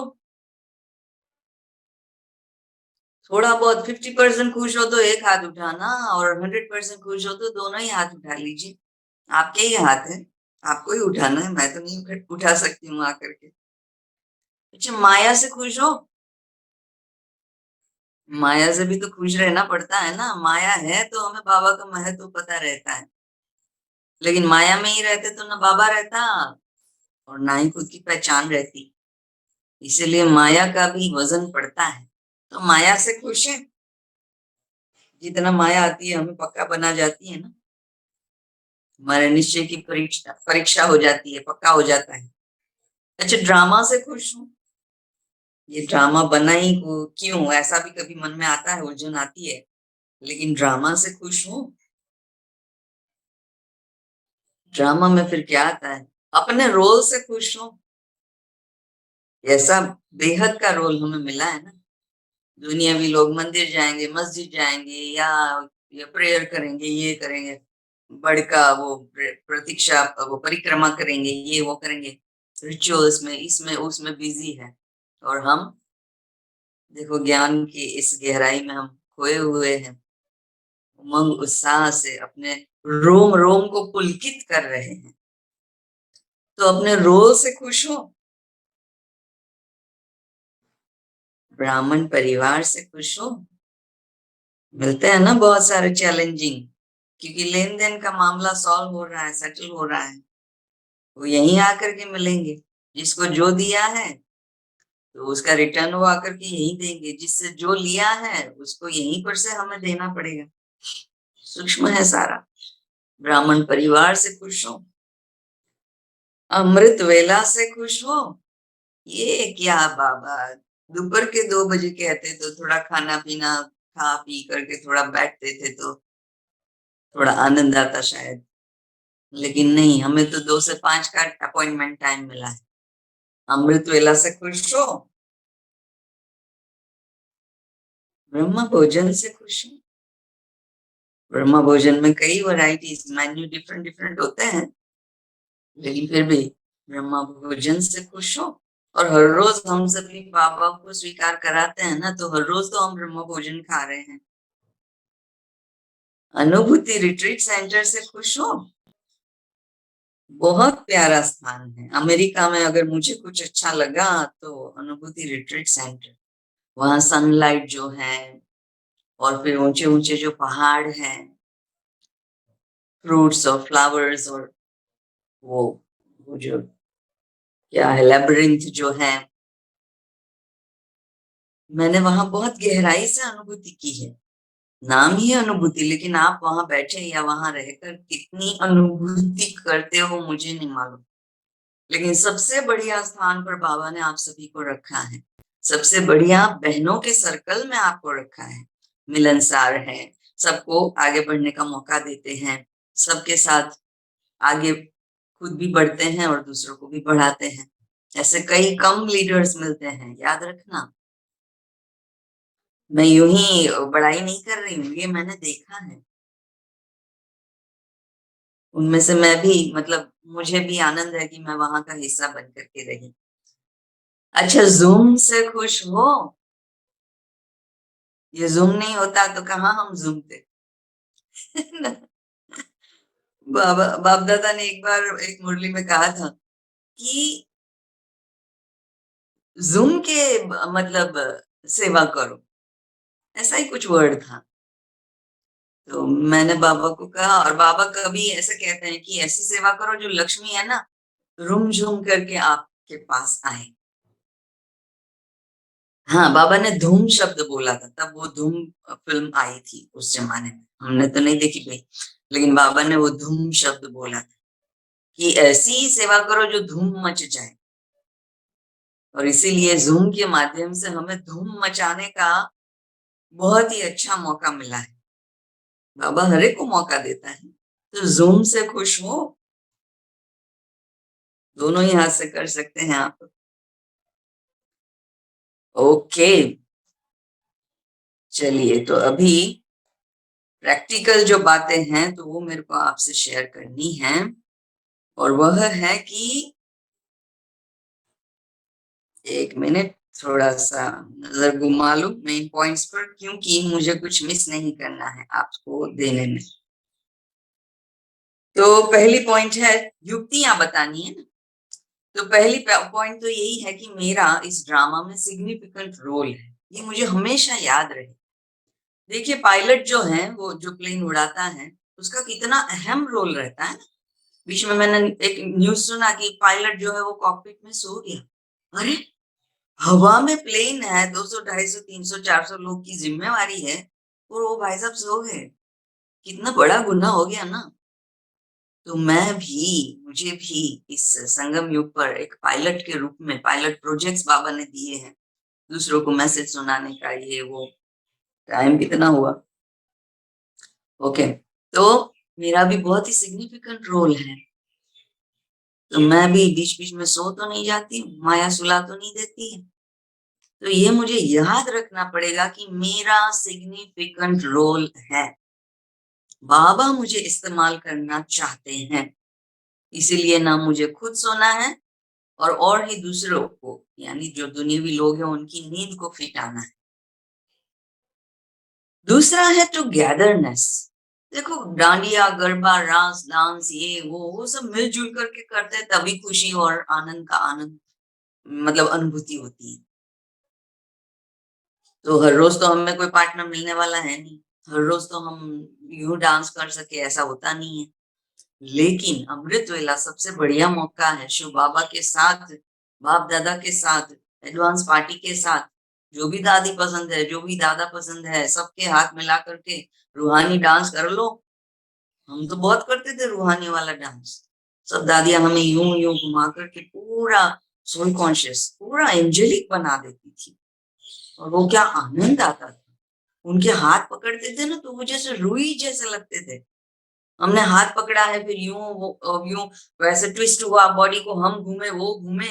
थोड़ा बहुत 50% खुश हो तो एक हाथ उठाना, और 100% खुश हो तो दोनों ही हाथ उठा लीजिए। आपके ही हाथ है, आपको ही उठाना है, मैं तो नहीं उठा सकती हूँ आकर के। अच्छा, माया से खुश हो? माया से भी तो खुश रहना पड़ता है ना, माया है तो हमें बाबा का महत्व तो पता रहता है, लेकिन माया में ही रहते तो ना बाबा रहता, और ना ही खुद की पहचान रहती। इसीलिए माया का भी वजन पड़ता है। तो माया से खुश है? जितना माया आती है हमें पक्का बना जाती है ना, हमारे निश्चय की परीक्षा परीक्षा हो जाती है, पक्का हो जाता है। अच्छा, ड्रामा से खुश हूँ? ये ड्रामा बना ही क्यों, ऐसा भी कभी मन में आता है, उलझन आती है, लेकिन ड्रामा से खुश हूँ? ड्रामा में फिर क्या आता है? अपने रोल से खुश हूँ? ऐसा बेहद का रोल हमें मिला है ना, दुनियावी लोग मंदिर जाएंगे, मस्जिद जाएंगे, या प्रेयर करेंगे, ये करेंगे, बड़का वो प्रतीक्षा, वो परिक्रमा करेंगे, ये वो करेंगे, रिचुअल्स में, इसमें उसमें बिजी है। और हम देखो ज्ञान की इस गहराई में हम खोए हुए हैं, उमंग उत्साह से अपने रोम रोम को पुलकित कर रहे हैं, तो अपने रोल से खुश हो। ब्राह्मण परिवार से खुश हो। मिलते हैं ना बहुत सारे चैलेंजिंग, क्योंकि लेन देन का मामला सॉल्व हो रहा है, सेटल हो रहा है, वो यहीं आकर के मिलेंगे। जिसको जो दिया है तो उसका रिटर्न वो आकर के यहीं देंगे, जिससे जो लिया है उसको यहीं पर से हमें देना पड़ेगा। सूक्ष्म है सारा। ब्राह्मण परिवार से खुश हो। अमृत वेला से खुश हो। ये क्या बाबा, दोपहर के 2 बजे कहते तो थोड़ा खाना पीना खा पी करके थोड़ा बैठते थे तो थोड़ा आनंद आता शायद, लेकिन नहीं, हमें तो 2 से 5 का अपॉइंटमेंट टाइम मिला है। अमृत वेला से खुश हो। ब्रह्म भोजन से खुश हो। ब्रह्म भोजन में कई वैरायटीज, मेन्यू डिफरेंट डिफरेंट होते हैं, लेकिन फिर भी ब्रह्म भोजन से खुश हो। और हर रोज हम सभी बाबा को स्वीकार कराते हैं ना, तो हर रोज तो हम ब्रह्म भोजन खा रहे हैं। अनुभूति रिट्रीट सेंटर से खुश हो। बहुत प्यारा स्थान है अमेरिका में। अगर मुझे कुछ अच्छा लगा तो अनुभूति रिट्रीट सेंटर। वहां सनलाइट जो है, और फिर ऊंचे ऊंचे जो पहाड़ हैं, फ्रूट्स और फ्लावर्स, और वो वो जो क्या है, लेबरिंथ जो है, मैंने वहां बहुत गहराई से अनुभूति की है। नाम ही है अनुभूति, लेकिन आप वहां बैठे या वहां रहकर कितनी अनुभूति करते हो मुझे नहीं मालूम। लेकिन सबसे बढ़िया स्थान पर बाबा ने आप सभी को रखा है। सबसे बढ़िया बहनों के सर्कल में आपको रखा है। मिलनसार है, सबको आगे बढ़ने का मौका देते हैं, सबके साथ आगे खुद भी बढ़ते हैं और दूसरों को भी बढ़ाते हैं। ऐसे कई कम लीडर्स मिलते हैं, याद रखना। मैं यूं ही बड़ाई नहीं कर रही हूँ, ये मैंने देखा है। उनमें से मैं भी, मतलब मुझे भी आनंद है कि मैं वहां का हिस्सा बन करके रही। अच्छा, जूम से खुश हो। ये जूम नहीं होता तो कहाँ हम जूम थे। बाबा बाप दादा ने एक बार एक मुरली में कहा था कि जूम के मतलब सेवा करो, ऐसा ही कुछ वर्ड था। तो मैंने बाबा को कहा, और बाबा कभी ऐसा कहते हैं कि ऐसी सेवा करो जो लक्ष्मी है ना, रूम झूम करके आपके पास आए। हाँ, बाबा ने धूम शब्द बोला था, तब वो धूम फिल्म आई थी उस जमाने में, हमने तो नहीं देखी भाई, लेकिन बाबा ने वो धूम शब्द बोला था कि ऐसी ही सेवा करो जो धूम मच जाए। और इसीलिए जूम के माध्यम से हमें धूम मचाने का बहुत ही अच्छा मौका मिला है। बाबा हर एक को मौका देता है, तो जूम से खुश हो। दोनों ही हाथ से कर सकते हैं आप। ओके, चलिए, तो अभी प्रैक्टिकल जो बातें हैं तो वो मेरे को आपसे शेयर करनी है। और वह है कि, एक मिनट, थोड़ा सा नजर घुमा लूं मेन पॉइंट्स पर, क्योंकि मुझे कुछ मिस नहीं करना है आपको देने में। तो पहली पॉइंट है, युक्तियां बतानी है ना। तो पहली पॉइंट तो यही है कि मेरा इस ड्रामा में सिग्निफिकेंट रोल है, ये मुझे हमेशा याद रहे। देखिए, पायलट जो है, वो जो प्लेन उड़ाता है, उसका कितना अहम रोल रहता है। बीच में मैंने एक न्यूज सुना कि पायलट जो है वो कॉकपिट में सो गया। अरे, हवा में प्लेन है, 200 250 300 400 लोग की जिम्मेवारी है, और वो भाई साहब सो गए। कितना बड़ा गुनाह हो गया ना। तो मुझे भी इस संगम युग पर एक पायलट के रूप में पायलट प्रोजेक्ट्स बाबा ने दिए हैं, दूसरों को मैसेज सुनाने का, ये वो। टाइम कितना हुआ? ओके, तो मेरा भी बहुत ही सिग्निफिकेंट रोल है। तो मैं भी बीच बीच में सो तो नहीं जाती हूँ, माया सुला तो नहीं देती है। तो ये मुझे याद रखना पड़ेगा कि मेरा सिग्निफिकेंट रोल है। बाबा मुझे इस्तेमाल करना चाहते हैं, इसीलिए ना मुझे खुद सोना है, और ही दूसरों को, यानी जो दुनियावी लोग हैं, उनकी नींद को फिटाना है। दूसरा है टुगेदरनेस। देखो डांडिया, गरबा, रास, डांस, ये वो सब मिलजुल करके करते हैं, तभी खुशी और आनंद का आनंद मतलब अनुभूति होती है। तो हर रोज तो हमें कोई पार्टनर मिलने वाला है नहीं, हर रोज तो हम यूं डांस कर सके ऐसा होता नहीं है। लेकिन अमृत वेला सबसे बढ़िया मौका है शिव बाबा के साथ, बाप दादा के साथ, एडवांस पार्टी के साथ, जो भी दादी पसंद है, जो भी दादा पसंद है, सबके हाथ मिला करके रूहानी डांस कर लो। हम तो बहुत करते थे रूहानी वाला डांस। सब दादियां हमें यूं यूं घुमा करके पूरा सोल कॉन्शियस, पूरा एंजेलिक बना देती थी। और वो क्या आनंद आता था। उनके हाथ पकड़ते थे ना तो वो जैसे रुई जैसे लगते थे। हमने हाथ पकड़ा है, फिर यूं वो यूं वैसे ट्विस्ट हुआ बॉडी को, हम घूमे वो घूमे,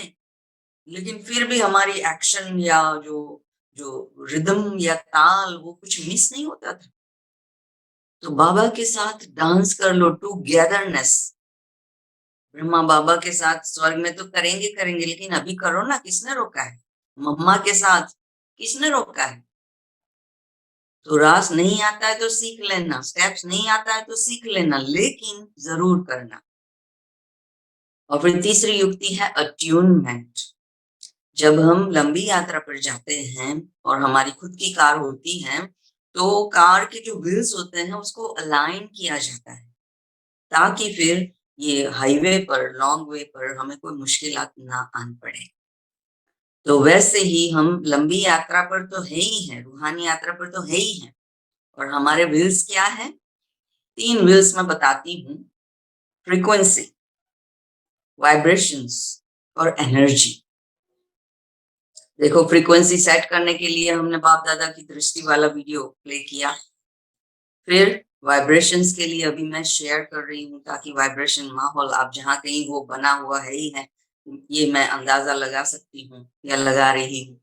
लेकिन फिर भी हमारी एक्शन या जो जो रिदम या ताल वो कुछ मिस नहीं होता था। तो बाबा के साथ डांस कर लो, टूगेदरनेस। ब्रह्मा बाबा के साथ स्वर्ग में तो करेंगे करेंगे, लेकिन अभी करो ना, किसने रोका है। मम्मा के साथ किसने रोका है। तो रास नहीं आता है तो सीख लेना, स्टेप्स नहीं आता है तो सीख लेना, लेकिन जरूर करना। और फिर तीसरी युक्ति है अट्यूनमेंट। जब हम लंबी यात्रा पर जाते हैं और हमारी खुद की कार होती है, तो कार के जो व्हील्स होते हैं उसको अलाइन किया जाता है, ताकि फिर ये हाईवे पर, लॉन्ग वे पर हमें कोई मुश्किलात ना आन पड़े। तो वैसे ही हम लंबी यात्रा पर तो है ही है, रूहानी यात्रा पर तो है ही है। और हमारे व्हील्स क्या है? 3 व्हील्स मैं बताती हूँ। फ्रीक्वेंसी, वाइब्रेशंस और एनर्जी। देखो फ्रीक्वेंसी सेट करने के लिए हमने बाप दादा की दृष्टि वाला वीडियो प्ले किया। फिर वाइब्रेशंस के लिए अभी मैं शेयर कर रही हूँ, ताकि वाइब्रेशन माहौल आप जहाँ कहीं हो बना हुआ है ही है, ये मैं अंदाजा लगा सकती हूँ या लगा रही हूँ।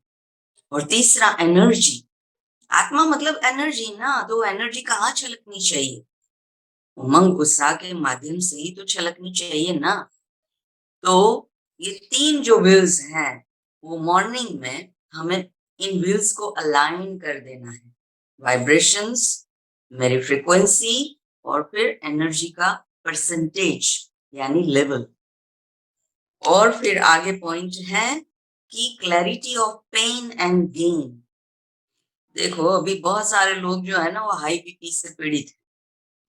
और तीसरा एनर्जी। आत्मा मतलब एनर्जी ना, तो एनर्जी कहाँ छलकनी चाहिए? उमंग उत्साह के माध्यम से ही तो छलकनी चाहिए ना। तो ये 3 जो व्हील्स हैं, वो मॉर्निंग में हमें इन व्हील्स को अलाइन कर देना है। वाइब्रेशंस, मेरी फ्रीक्वेंसी, और फिर एनर्जी का परसेंटेज यानी लेवल। और फिर आगे पॉइंट है कि clarity of pain and gain. देखो अभी बहुत सारे लोग जो है ना, वो हाई बीपी से पीड़ित है।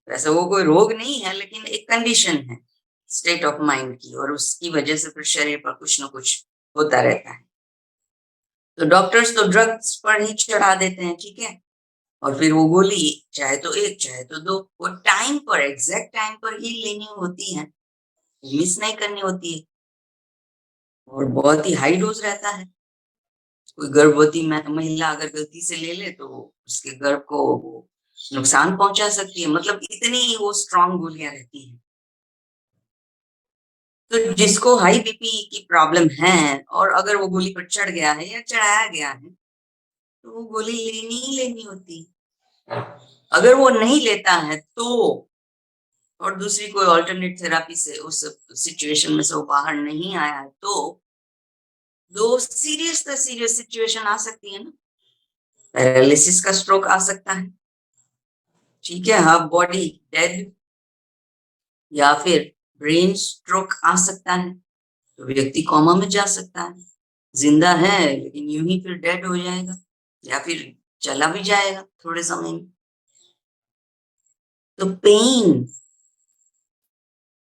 वैसे वो कोई रोग नहीं है, लेकिन एक कंडीशन है स्टेट ऑफ माइंड की, और उसकी वजह से फिर शरीर पर कुछ ना कुछ होता रहता है। तो डॉक्टर्स तो ड्रग्स पर ही चढ़ा देते हैं, ठीक है। और फिर वो गोली चाहे तो एक चाहे तो दो, वो टाइम पर, एग्जैक्ट टाइम पर ही लेनी होती है, मिस नहीं करनी होती है। और बहुत ही हाई डोज रहता है। कोई गर्भवती महिला अगर गलती से ले ले तो उसके गर्भ को वो नुकसान पहुंचा सकती है, मतलब इतनी वो स्ट्रांग गोलियां रहती हैं। तो जिसको हाई बीपी की प्रॉब्लम है और अगर वो गोली पर चढ़ गया है या चढ़ाया गया है, तो वो गोली लेनी ही लेनी होती है। अगर वो नहीं लेता है तो, और दूसरी कोई ऑल्टरनेट थेरापी से उस सिचुएशन में से वो बाहर नहीं आया है, तो दो सीरियस सिचुएशन आ सकती है ना। पैरालिसिस का स्ट्रोक आ सकता है, ठीक है, हाफ बॉडी डेड, या फिर ब्रेन स्ट्रोक आ सकता है, तो व्यक्ति कोमा में जा सकता है। जिंदा है लेकिन यूं ही फिर डेड हो जाएगा, या फिर चला भी जाएगा थोड़े समय में। तो पेन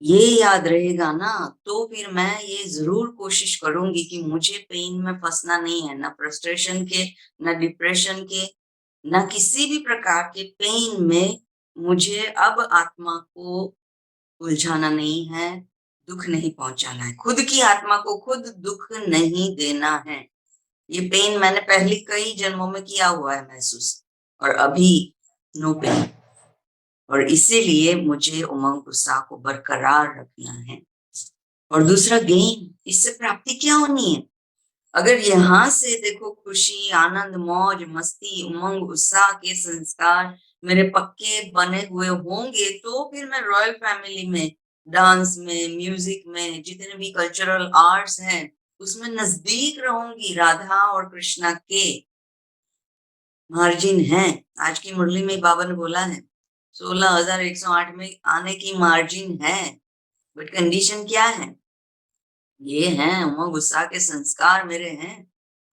ये याद रहेगा ना, तो फिर मैं ये जरूर कोशिश करूंगी कि मुझे पेन में फंसना नहीं है, ना फ्रस्ट्रेशन के, ना डिप्रेशन के, ना किसी भी प्रकार के पेन में। मुझे अब आत्मा को उलझाना नहीं है, दुख नहीं पहुंचाना है, खुद की आत्मा को खुद दुख नहीं देना है। ये पेन मैंने पहले कई जन्मों में किया हुआ है महसूस, और अभी नो पेन। और इसीलिए मुझे उमंग उत्साह को बरकरार रखना है। और दूसरा गेन, इससे प्राप्ति क्या होनी है? अगर यहाँ से देखो खुशी, आनंद, मौज मस्ती, उमंग उत्साह के संस्कार मेरे पक्के बने हुए होंगे, तो फिर मैं रॉयल फैमिली में, डांस में, म्यूजिक में, जितने भी कल्चरल आर्ट्स हैं उसमें नजदीक रहूंगी। राधा और कृष्णा के मार्जिन है। आज की मुरली में बाबा ने बोला है, 16,108 में आने की मार्जिन है, बट कंडीशन क्या है? ये हैं उमंग उत्साह के संस्कार मेरे हैं,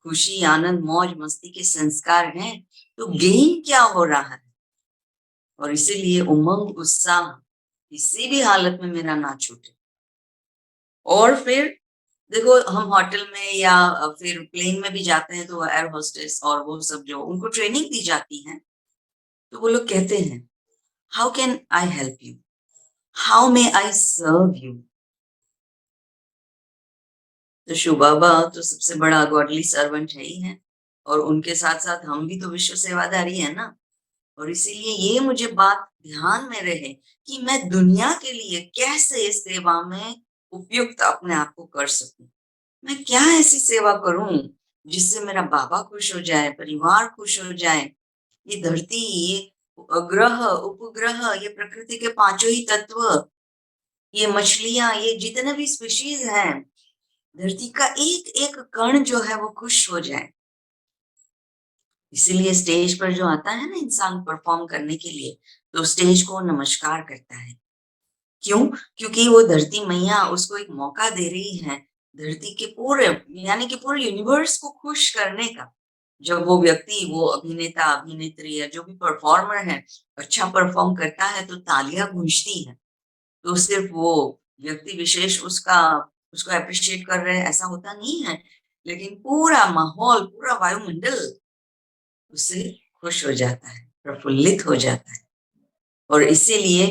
खुशी आनंद मौज मस्ती के संस्कार हैं। तो गेन क्या हो रहा है? और इसीलिए उमंग उत्साह किसी भी हालत में मेरा ना छूटे। और फिर देखो, हम होटल में या फिर प्लेन में भी जाते हैं तो एयर होस्टेस और वो सब जो उनको ट्रेनिंग दी जाती है, तो वो लोग कहते हैं, how can I help you, how may I serve you. तो शिव बाबा तो सबसे बड़ा गॉडली सर्वेंट है ही है, और उनके साथ साथ हम भी तो विश्व सेवादारी है ना। और इसीलिए ये मुझे बात ध्यान में रहे कि मैं दुनिया के लिए कैसे सेवा में उपयुक्त अपने आप को कर सकूं। मैं क्या ऐसी सेवा करूं जिससे मेरा बाबा खुश हो जाए, परिवार खुश हो जाए, ये धरती, ये ग्रह उपग्रह, ये प्रकृति के पांचों ही तत्व, ये मछलियां, ये जितने भी स्पीशीज हैं, धरती का एक एक कण जो है वो खुश हो जाए। इसीलिए स्टेज पर जो आता है ना इंसान परफॉर्म करने के लिए, तो स्टेज को नमस्कार करता है। क्यों? क्योंकि वो धरती मैया उसको एक मौका दे रही है, धरती के पूरे, यानी कि पूरे यूनिवर्स को खुश करने का। जब वो व्यक्ति, वो अभिनेता अभिनेत्री या जो भी परफॉर्मर है, अच्छा परफॉर्म करता है तो तालियां गूंजती है। तो सिर्फ वो व्यक्ति विशेष उसका उसको अप्रिशिएट कर रहे हैं ऐसा होता नहीं है, लेकिन पूरा माहौल, पूरा वायुमंडल उससे खुश हो जाता है, प्रफुल्लित हो जाता है। और इसीलिए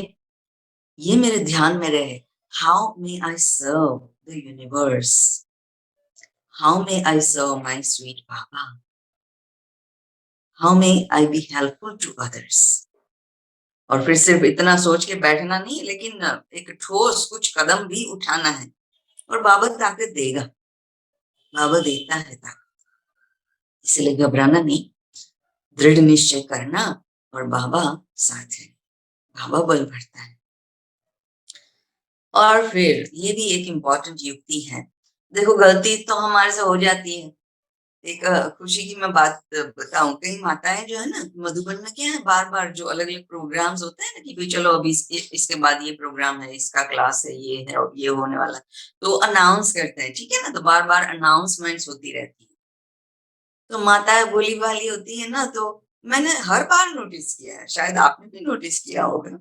ये मेरे ध्यान में रहे, how may I serve the universe, how may I serve my sweet Baba, how may I be helpful to others. और फिर सिर्फ इतना सोच के बैठना नहीं, लेकिन एक ठोस कुछ कदम भी उठाना है। और बाबा ताकत देगा, बाबा देता है ताकत, इसलिए घबराना नहीं, दृढ़ निश्चय करना, और बाबा साथ है, बाबा बल भरता है। और फिर ये भी एक इम्पॉर्टेंट युक्ति है। देखो, गलती तो हमारे से हो जाती है। एक खुशी की मैं बात बताऊं, कई माताएं जो है ना, मधुबन में क्या है, बार बार जो अलग अलग प्रोग्राम्स होते हैं ना कि भाई चलो अभी इसके बाद ये प्रोग्राम है, इसका क्लास है, ये है और ये होने वाला, तो अनाउंस करते हैं, ठीक है ना, तो बार बार अनाउंसमेंट्स होती रहती है। तो माताएं भोली भाली होती है ना, तो मैंने हर बार नोटिस किया है, शायद आपने भी नोटिस किया होगा।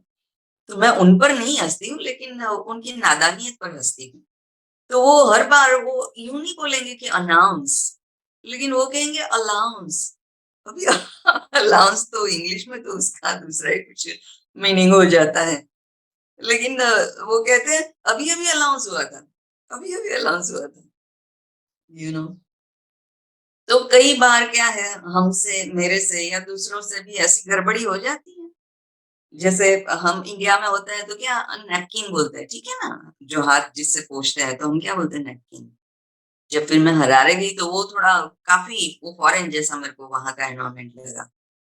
तो मैं उन पर नहीं हंसती हूँ, लेकिन उनकी नादानियत पर हंसती हूँ। तो वो हर बार वो यूं नहीं बोलेंगे कि अनाउंस, लेकिन वो कहेंगे अलाउंस। अभी अलाउंस तो इंग्लिश में तो उसका दूसरा ही कुछ मीनिंग हो जाता है, लेकिन वो कहते हैं अभी अभी अलाउंस हुआ था, अभी अभी अलाउंस हुआ था, यू नो। तो कई बार क्या है, हमसे, मेरे से या दूसरों से भी ऐसी गड़बड़ी हो जाती है। जैसे हम इंडिया में होते हैं तो क्या नैपकिन बोलते हैं, ठीक है ना, जो हाथ जिससे पोंछते हैं तो हम क्या बोलते हैं, नैपकिन। जब फिर मैं हरारे गई तो वो थोड़ा काफी वो फॉरेन जैसा मेरे को वहां का एनवायरनमेंट लगा।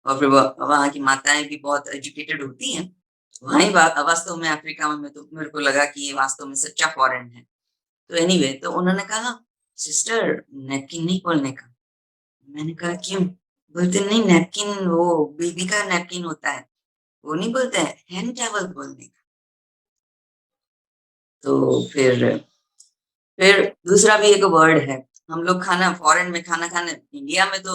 और फिर वहां की माताएं भी बहुत एजुकेटेड होती हैं। वहीं वास्तव में अफ्रीका में तो मेरे को लगा कि ये वास्तव में सच्चा फॉरेन है। तो एनीवे, तो उन्होंने कहा, सिस्टर नैपकिन नहीं बोलने का। मैंने कहा क्यों? बोलते नहीं, नैपकिन वो बेबी का नैपकिन होता है, वो नहीं बोलते हैं, हैंड टॉवल बोलने का। तो फिर दूसरा भी एक वर्ड है। हम लोग खाना, फॉरेन में खाना खाने, इंडिया में तो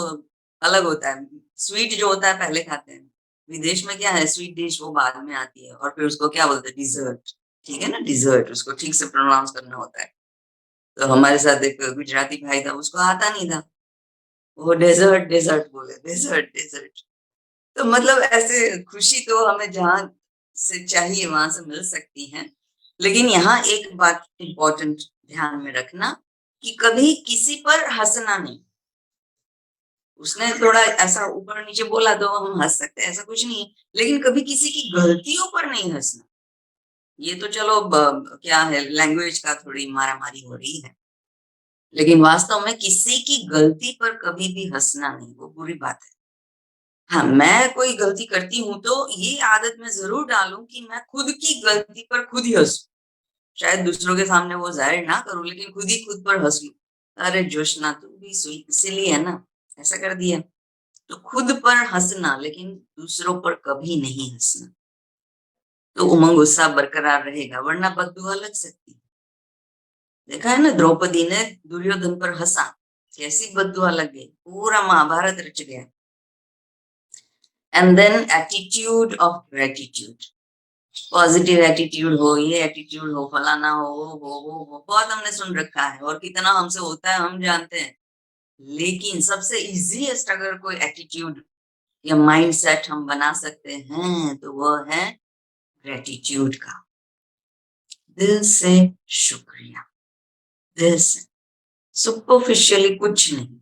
अलग होता है, स्वीट जो होता है पहले खाते हैं। विदेश में क्या है, स्वीट डिश वो बाद में आती है, और फिर उसको क्या बोलते हैं, डिजर्ट। ठीक है ना, डिजर्ट, उसको ठीक से प्रोनाउंस करना होता है। तो हमारे साथ एक गुजराती भाई था, उसको आता नहीं था, वो डेजर्ट डेजर्ट बोले, डेजर्ट डेजर्ट। तो मतलब ऐसे खुशी तो हमें जहां से चाहिए वहां से मिल सकती है। लेकिन यहाँ एक बात इंपॉर्टेंट ध्यान में रखना, कि कभी किसी पर हंसना नहीं। उसने थोड़ा ऐसा ऊपर नीचे बोला तो हम हंस सकते हैं, ऐसा कुछ नहीं है, लेकिन कभी किसी की गलतियों पर नहीं हंसना। ये तो चलो क्या है, लैंग्वेज का थोड़ी मारामारी हो रही है, लेकिन वास्तव में किसी की गलती पर कभी भी हंसना नहीं, वो बुरी बात है। हाँ, मैं कोई गलती करती हूँ तो ये आदत मैं जरूर डालूं कि मैं खुद की गलती पर खुद ही हंसूं। शायद दूसरों के सामने वो जाहिर ना करूं, लेकिन खुद ही खुद पर हंस लूं। अरे जोशना, तू भी सुई इसीलिए है ना, ऐसा कर दिया। तो खुद पर हंसना, लेकिन दूसरों पर कभी नहीं हंसना। तो उमंग उत्साह बरकरार रहेगा, वरना बददुआ लग सकती है। देखा है ना, द्रौपदी ने दुर्योधन पर हंसा, कैसी बददुआ लग गई, पूरा महाभारत रच गया। And then attitude of gratitude, positive attitude हो, ये एटीट्यूड हो, फलाना हो, वो बहुत हमने सुन रखा है और कितना हमसे होता है हम जानते हैं। लेकिन सबसे इजीएस्ट अगर कोई एटीट्यूड या माइंड सेट हम बना सकते हैं तो वो है ग्रेटिट्यूड का। दिल से शुक्रिया, दिल से, सुपरफिशियली कुछ नहीं,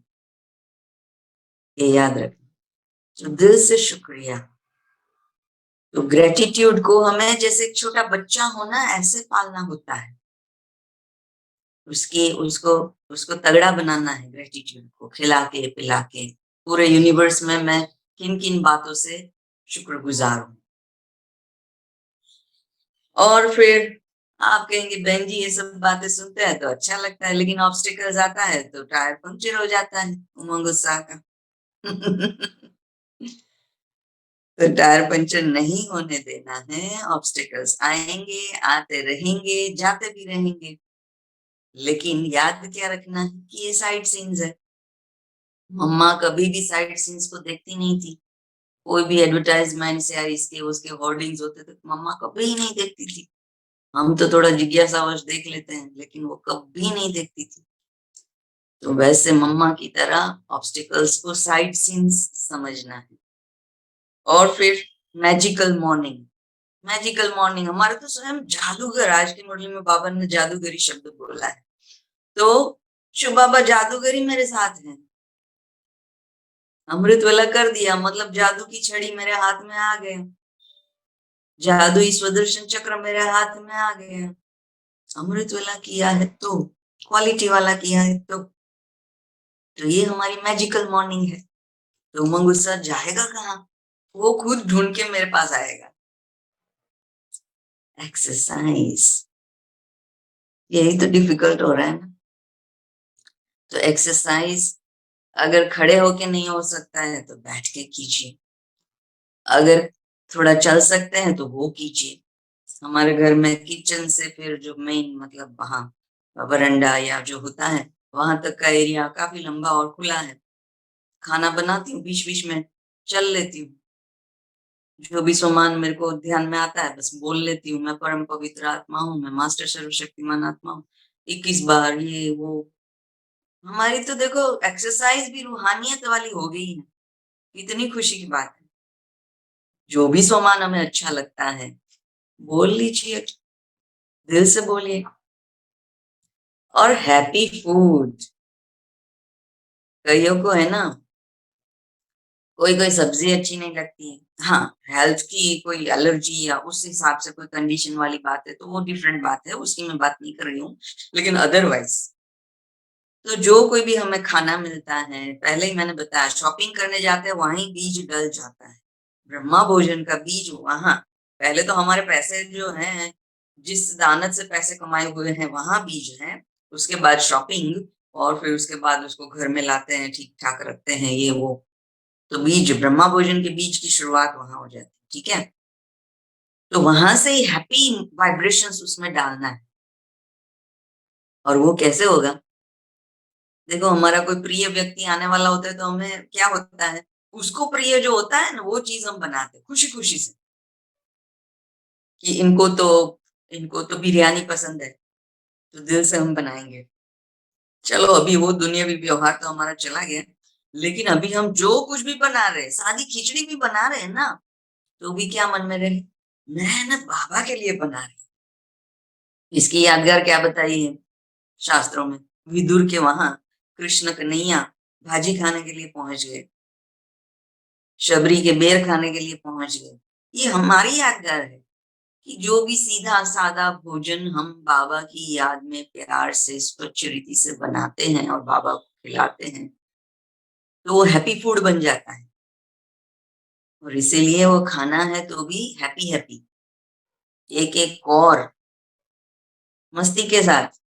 ये याद रखना। तो दिल से शुक्रिया। तो ग्रेटिट्यूड को हमें जैसे एक छोटा बच्चा होना ऐसे पालना होता है, उसकी उसको उसको तगड़ा बनाना है, ग्रेटिट्यूड को खिला के पिला के। पूरे यूनिवर्स में मैं किन किन बातों से शुक्रगुजार हूँ। और फिर आप कहेंगे बहन जी ये सब बातें सुनते हैं तो अच्छा लगता है, लेकिन ऑब्स्टिकल्स आता है तो टायर पंक्चर हो जाता है, उमंग उत्साह का। तो टायर पंचर नहीं होने देना है। ऑब्स्टिकल्स आएंगे, आते रहेंगे, जाते भी रहेंगे, लेकिन याद क्या रखना है कि ये साइड सीन्स है। मम्मा कभी भी साइड सीन्स को देखती नहीं थी। कोई भी एडवर्टाइजमेंट्स या इसके उसके होर्डिंग्स होते थे, मम्मा कभी ही नहीं देखती थी। हम तो थोड़ा जिज्ञासावश देख लेते हैं, लेकिन वो कभी नहीं देखती थी। तो वैसे मम्मा की तरह ऑब्स्टिकल्स को साइड सीन्स समझना है। और फिर मैजिकल मॉर्निंग, मैजिकल मॉर्निंग हमारे तो स्वयं जादूगर, आज की मुरली में बाबा ने जादूगरी शब्द बोला है। तो शिव बाबा जादूगरी मेरे साथ है, अमृत वाला कर दिया, मतलब जादू की छड़ी मेरे हाथ में आ गया, जादू स्वदर्शन चक्र मेरे हाथ में आ गया। अमृत वाला किया है तो, क्वालिटी वाला किया है तो ये हमारी मैजिकल मॉर्निंग है। तो उमंग उत्साह जाएगा कहाँ, वो खुद ढूंढ के मेरे पास आएगा। एक्सरसाइज, यही तो डिफिकल्ट हो रहा है ना। तो एक्सरसाइज अगर खड़े होके नहीं हो सकता है तो बैठ के कीजिए, अगर थोड़ा चल सकते हैं तो वो कीजिए। हमारे घर में किचन से फिर जो मेन मतलब वहां वरांडा या जो होता है वहां तक का एरिया काफी लंबा और खुला है। खाना बनाती हूँ, बीच बीच में चल लेती हूँ, जो भी सामान मेरे को ध्यान में आता है बस बोल लेती हूँ, मैं परम पवित्र आत्मा हूँ, मैं मास्टर सर्वशक्तिमान आत्मा हूँ, 21 बार ये वो। हमारी तो देखो एक्सरसाइज भी रूहानियत वाली हो गई है, इतनी खुशी की बात है। जो भी सामान हमें अच्छा लगता है बोल लीजिए, दिल से बोलिए। और हैप्पी फूड, कईयों को है ना, कोई कोई सब्जी अच्छी नहीं लगती है। हाँ, हेल्थ की कोई एलर्जी या उस हिसाब से कोई कंडीशन वाली बात है तो वो डिफरेंट बात है, उसकी मैं बात नहीं कर रही हूँ। लेकिन अदरवाइज तो जो कोई भी हमें खाना मिलता है, पहले ही मैंने बताया शॉपिंग करने जाते हैं वहीं बीज डल जाता है, ब्रह्मा भोजन का बीज वहां। पहले तो हमारे पैसे जो हैं, जिस दानत से पैसे कमाए हुए हैं वहां बीज हैं, उसके बाद शॉपिंग, और फिर उसके बाद उसको घर में लाते हैं, ठीक ठाक रखते हैं ये वो। तो बीज, ब्रह्मा भोजन के बीज की शुरुआत वहां हो जाती है, ठीक है। तो वहां से ही हैप्पी वाइब्रेशंस उसमें डालना है। और वो कैसे होगा, देखो हमारा कोई प्रिय व्यक्ति आने वाला होता है तो हमें क्या होता है, उसको प्रिय जो होता है ना वो चीज हम बनाते हैं खुशी खुशी से, कि इनको तो बिरयानी पसंद है तो दिल से हम बनाएंगे। चलो अभी वो दुनियावी व्यवहार तो हमारा चला गया, लेकिन अभी हम जो कुछ भी बना रहे हैं, सादी खिचड़ी भी बना रहे हैं ना, तो भी क्या मन में रहे, मेहनत बाबा के लिए बना रहे हैं। इसकी यादगार क्या बताई है शास्त्रों में, विदुर के वहां कृष्ण कन्हैया भाजी खाने के लिए पहुंच गए, शबरी के बेर खाने के लिए पहुंच गए। ये हमारी यादगार है कि जो भी सीधा सादा भोजन हम बाबा की याद में प्यार से स्वच्छ रीति से बनाते हैं और बाबा को खिलाते हैं तो वो हैप्पी फूड बन जाता है। और इसीलिए वो खाना है तो भी हैप्पी हैप्पी, एक एक और मस्ती के साथ।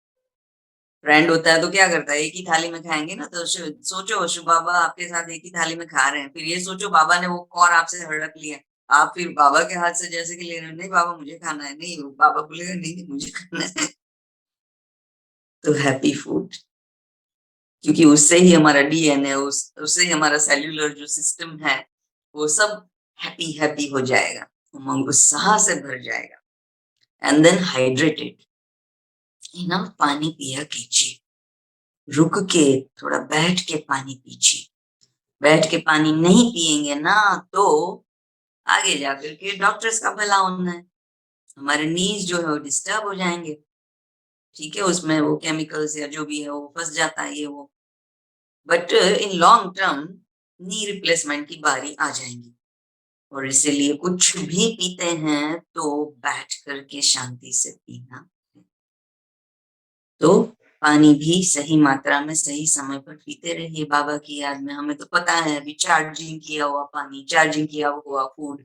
फ्रेंड होता है तो क्या करता है, एक ही थाली में खाएंगे ना, तो सोचो शिव बाबा आपके साथ एक ही थाली में खा रहे हैं, फिर ये सोचो बाबा ने वो कौर आपसे हड़प लिया, आप फिर बाबा के हाथ से जैसे कि ले रहे हो, नहीं बाबा मुझे खाना है, नहीं बाबा बोलेगा नहीं नहीं, मुझे खाना है। तो हैप्पी फूड, क्योंकि उससे ही हमारा डीएनए, उससे ही हमारा सेल्यूलर जो सिस्टम है वो सब हैप्पी हैप्पी हो जाएगा, उमंग उत्साह से भर जाएगा। एंड देन हाइड्रेटेड, इनफ पानी पिया कीजिए, रुक के थोड़ा बैठ के पानी पीजिए। बैठ के पानी नहीं पिएंगे ना तो आगे जाकर के डॉक्टर्स का भला होना है, हमारे नीज जो है वो डिस्टर्ब हो जाएंगे, ठीक है, उसमें वो केमिकल्स या जो भी है वो फंस जाता है ये वो। But in long term knee replacement की बारी आ जाएंगी, और इसीलिए कुछ भी पीते हैं तो बैठ करके शांति से पीना। तो पानी भी सही मात्रा में सही समय पर पीते रहिए बाबा की याद में। हमें तो पता है अभी चार्जिंग किया हुआ पानी, चार्जिंग किया हुआ फूड,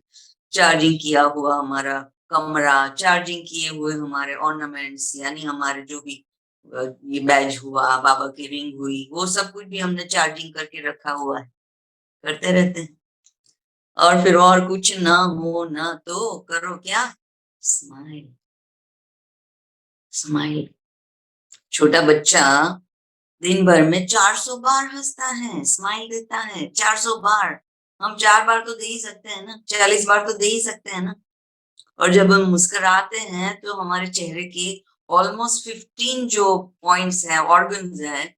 चार्जिंग किया हुआ हमारा कमरा, चार्जिंग किए हुए हमारे ऑर्नामेंट्स, यानी हमारे जो भी ये बैज हुआ, बाबा की रिंग हुई, वो सब कुछ भी हमने चार्जिंग करके रखा हुआ है, करते रहते हैं। और फिर और कुछ ना हो ना तो करो क्या, स्माइल, स्माइल। छोटा बच्चा दिन भर में 400 बार हंसता है, स्माइल देता है 400 बार। हम 4 बार तो दे ही सकते हैं ना, 40 बार तो दे ही सकते हैं ना। और जब हम मुस्कुराते हैं तो हमारे चेहरे के ऑलमोस्ट 15 जो पॉइंट्स हैं, ऑर्गन्स हैं,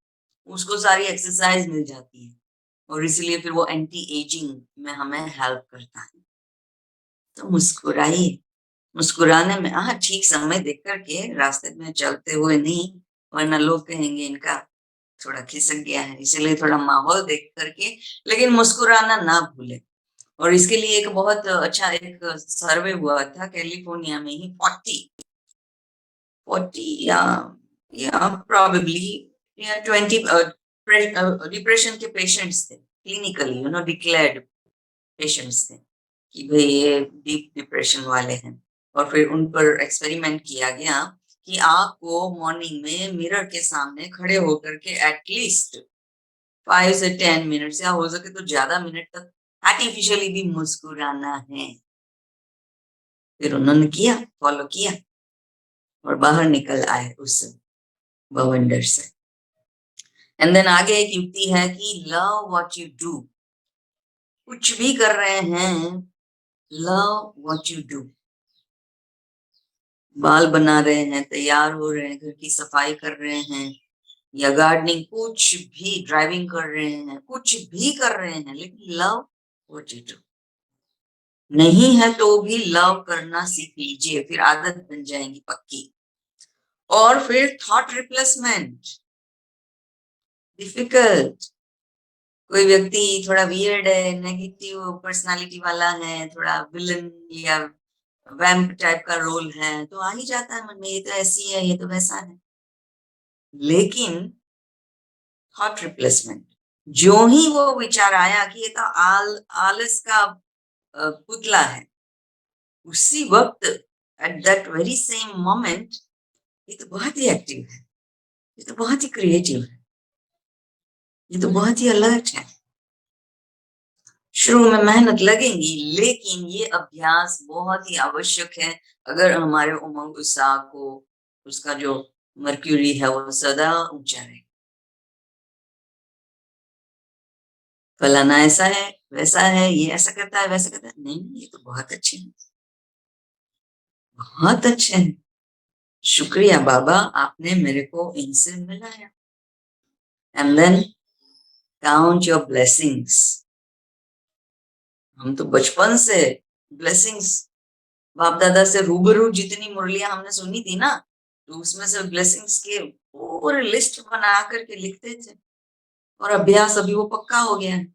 उसको सारी एक्सरसाइज मिल जाती है, और इसलिए फिर वो एंटी एजिंग में हमें हेल्प करता है। तो मुस्कुराइए, मुस्कुराने में हाँ ठीक समय देख करके, रास्ते में चलते हुए नहीं, वरना लोग कहेंगे इनका थोड़ा खिसक गया है, इसीलिए थोड़ा माहौल देख करके, लेकिन मुस्कुराना ना भूले। और इसके लिए एक बहुत अच्छा एक सर्वे हुआ था कैलिफोर्निया में ही, 40 या प्रोबेबली या 20 डिप्रेशन के पेशेंट्स थे, क्लिनिकली डिक्लेयर्ड पेशेंट्स थे कि भाई ये डीप डिप्रेशन वाले हैं। और फिर उन पर एक्सपेरिमेंट किया गया कि आपको मॉर्निंग में मिरर के सामने खड़े होकर के एटलीस्ट 5 से 10 मिनट या हो सके तो ज्यादा मिनट तक आर्टिफिशियली भी मुस्कुराना है। फिर उन्होंने किया, फॉलो किया, और बाहर निकल आए उस बवंडर से। एंड देन आगे एक युक्ति है कि लव व्हाट यू डू, कुछ भी कर रहे हैं, लव व्हाट यू डू। बाल बना रहे हैं, तैयार हो रहे हैं, घर की सफाई कर रहे हैं, या गार्डनिंग, कुछ भी, ड्राइविंग कर रहे हैं, कुछ भी कर रहे हैं, लेकिन लव व्हाट यू डू। नहीं है तो भी लव करना सीख लीजिए, फिर आदत बन जाएगी पक्की। और फिर थॉट रिप्लेसमेंट, डिफिकल्ट, कोई व्यक्ति थोड़ा वियर्ड है, नेगेटिव पर्सनालिटी वाला है, थोड़ा विलन या वैम्प टाइप का रोल है, तो आ ही जाता है मन में, ये तो ऐसी है, ये तो वैसा है। लेकिन थॉट रिप्लेसमेंट, जो ही वो विचार आया कि ये तो आलस का पुतला है, उसी वक्त at that very same moment, ये तो बहुत ही एक्टिव है, ये तो बहुत ही क्रिएटिव है, ये तो बहुत ही अलर्ट है। शुरू में मेहनत लगेगी, लेकिन ये अभ्यास बहुत ही आवश्यक है अगर हमारे उमंग उत्साह को, उसका जो मर्क्यूरी है वो सदा ऊंचा रहे। फलाना ऐसा है, वैसा है, ये ऐसा करता है, वैसा करता है, नहीं ये तो बहुत अच्छे हैं, बहुत अच्छे हैं, शुक्रिया बाबा आपने मेरे को इनसे मिलाया। And then count your blessings. हम तो बचपन से ब्लेसिंग्स, बाप दादा से रूबरू जितनी मुरलियां हमने सुनी थी ना, तो उसमें से ब्लेसिंग्स के पूरे लिस्ट बना करके लिखते थे, और अभ्यास अभी वो पक्का हो गया है।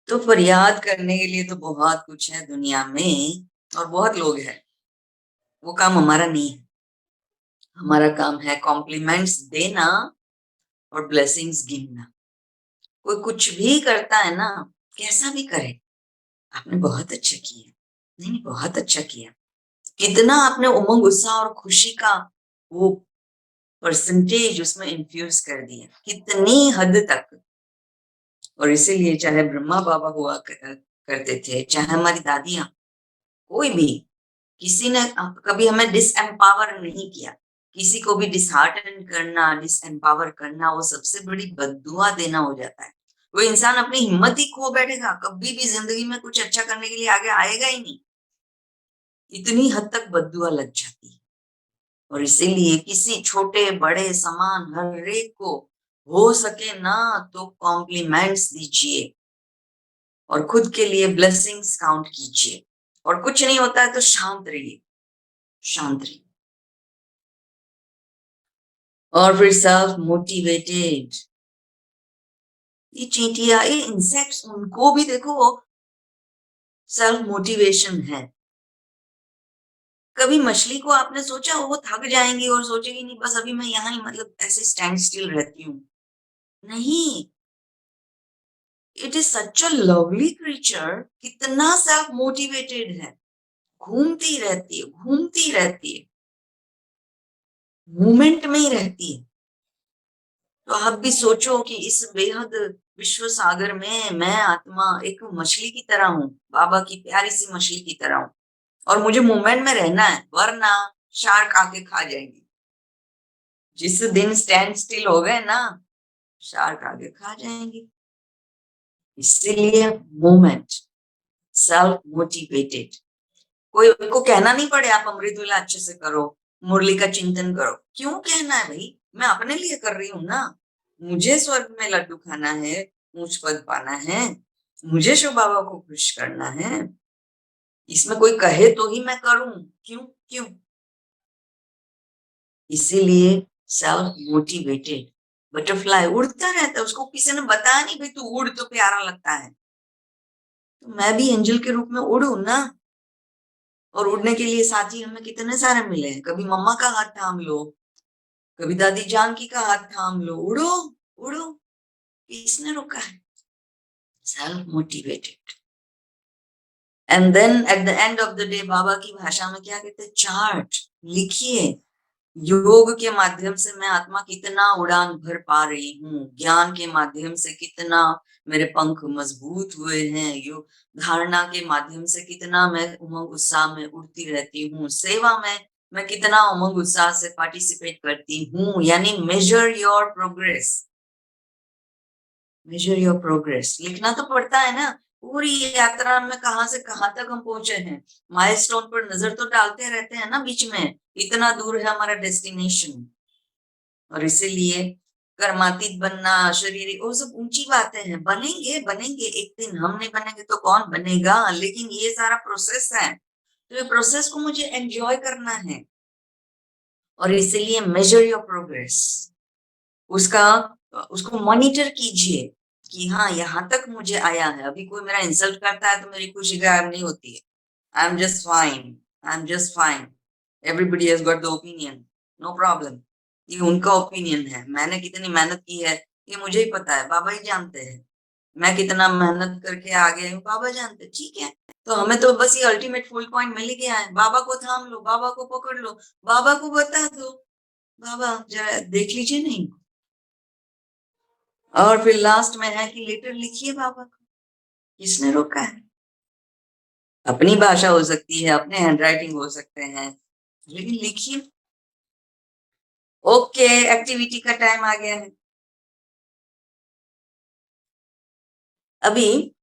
तो फरियाद करने के लिए तो बहुत कुछ है दुनिया में, और बहुत लोग हैं, वो काम हमारा नहीं है। हमारा काम है कॉम्प्लीमेंट्स देना और ब्लेसिंग्स गिनना। कोई कुछ भी करता है ना, कैसा भी करे, आपने बहुत अच्छा किया, नहीं नहीं बहुत अच्छा किया, कितना आपने उमंग उत्साह और खुशी का वो परसेंटेज उसमें इन्फ्यूज कर दिया, कितनी हद तक। और इसीलिए चाहे ब्रह्मा बाबा हुआ करते थे, चाहे हमारी दादियां, कोई भी, किसी ने कभी हमें डिसएम्पावर नहीं किया। किसी को भी डिसहार्टन करना, डिसएम्पावर करना, वो सबसे बड़ी बद्दुआ देना हो जाता है। वो इंसान अपनी हिम्मत ही खो बैठेगा, कभी भी जिंदगी में कुछ अच्छा करने के लिए आगे आएगा ही नहीं। इतनी हद तक बद्दुआ लग जाती है। और इसीलिए किसी छोटे बड़े समान हर एक को हो सके ना तो कॉम्प्लीमेंट्स दीजिए और खुद के लिए ब्लेसिंग्स काउंट कीजिए। और कुछ नहीं होता है तो शांत रहिए, शांत रहिए। और फिर सेल्फ मोटिवेटेड, ये चींटियां, ये इंसेक्ट्स, उनको भी देखो सेल्फ मोटिवेशन है। कभी मछली को आपने सोचा वो थक जाएंगी और सोचेगी नहीं बस अभी मैं यहाँ ही मतलब ऐसे स्टैंड स्टिल रहती हूँ? नहीं, it is such a lovely creature, कितना सेल्फ मोटिवेटेड है, घूमती रहती है, घूमती रहती है, मूवमेंट में ही रहती है। तो आप भी सोचो कि इस बेहद विश्व सागर में मैं आत्मा एक मछली की तरह हूँ, बाबा की प्यारी सी मछली की तरह हूँ, और मुझे मूवमेंट में रहना है, वरना शार्क आके खा जाएंगे। जिस दिन स्टैंड स्टिल हो गए ना, शार्क आगे खा जाएंगे। इसीलिए मूवमेंट, सेल्फ मोटिवेटेड। कोई को कहना नहीं पड़े आप अमृतवेला अच्छे से करो, मुरली का चिंतन करो। क्यों कहना है भाई, मैं अपने लिए कर रही हूँ ना। मुझे स्वर्ग में लड्डू खाना है, ऊंच पद पाना है, मुझे शिव बाबा को खुश करना है। इसमें कोई कहे तो ही मैं करूं, क्यों क्यों? इसीलिए सेल्फ मोटिवेटेड। बटरफ्लाई उड़ता रहता है, उसको किसी ने बताया नहीं भाई तू उड़ तो प्यारा लगता है, तो मैं भी एंजल के रूप में उड़ू ना। और उड़ने के लिए साथी हमें कितने सारे मिले हैं, कभी मम्मा का हाथ थाम लो, कभी दादी जानकी का हाथ थाम लो, उड़ो उड़ो, किसने रोका है? Self motivated. And then at the end of the day बाबा की भाषा में क्या कहते हैं, चार्ट लिखिए। योग के माध्यम से मैं आत्मा कितना उड़ान भर पा रही हूँ, ज्ञान के माध्यम से कितना मेरे पंख मजबूत हुए हैं, योग धारणा के माध्यम से कितना मैं उमंग उत्साह में उड़ती रहती हूँ, सेवा में मैं कितना उमंग उत्साह से पार्टिसिपेट करती हूँ। यानी major your progress, major your progress लिखना तो पड़ता है ना। पूरी यात्रा में कहाँ से कहाँ तक हम पहुंचे हैं, माइलस्टोन पर नजर तो डालते रहते हैं ना बीच में, इतना दूर है हमारा डेस्टिनेशन। और इसीलिए कर्मातीत बनना, शरीर, वो सब ऊंची बातें हैं, बनेंगे बनेंगे एक दिन, हम नहीं बनेंगे तो कौन बनेगा, लेकिन ये सारा प्रोसेस है, तो ये प्रोसेस को मुझे एंजॉय करना है। और इसीलिए मेजर योर प्रोग्रेस, उसका उसको मॉनिटर कीजिए कि हाँ यहाँ तक मुझे आया है। अभी कोई मेरा इंसल्ट करता है तो मेरी खुशी गायब नहीं होती है। I am just fine, I am just fine, everybody has got the opinion, no problem. ये उनका ओपिनियन है, मैंने कितनी मेहनत की है ये मुझे ही पता है, बाबा ही जानते हैं। मैं कितना मेहनत करके आगे हूँ बाबा जानते हैं, ठीक है। तो हमें तो बस ये अल्टीमेट फुल पॉइंट मिल गया है, बाबा को थाम लो, बाबा को पकड़ लो, बाबा को बता दो, बाबा जरा देख लीजिए नहीं। और फिर लास्ट में है कि लेटर लिखिए बाबा को, किसने रोका है? अपनी भाषा हो सकती है, अपने हैंडराइटिंग हो सकते हैं, लेकिन लिखिए। ओके, एक्टिविटी का टाइम आ गया है। अभी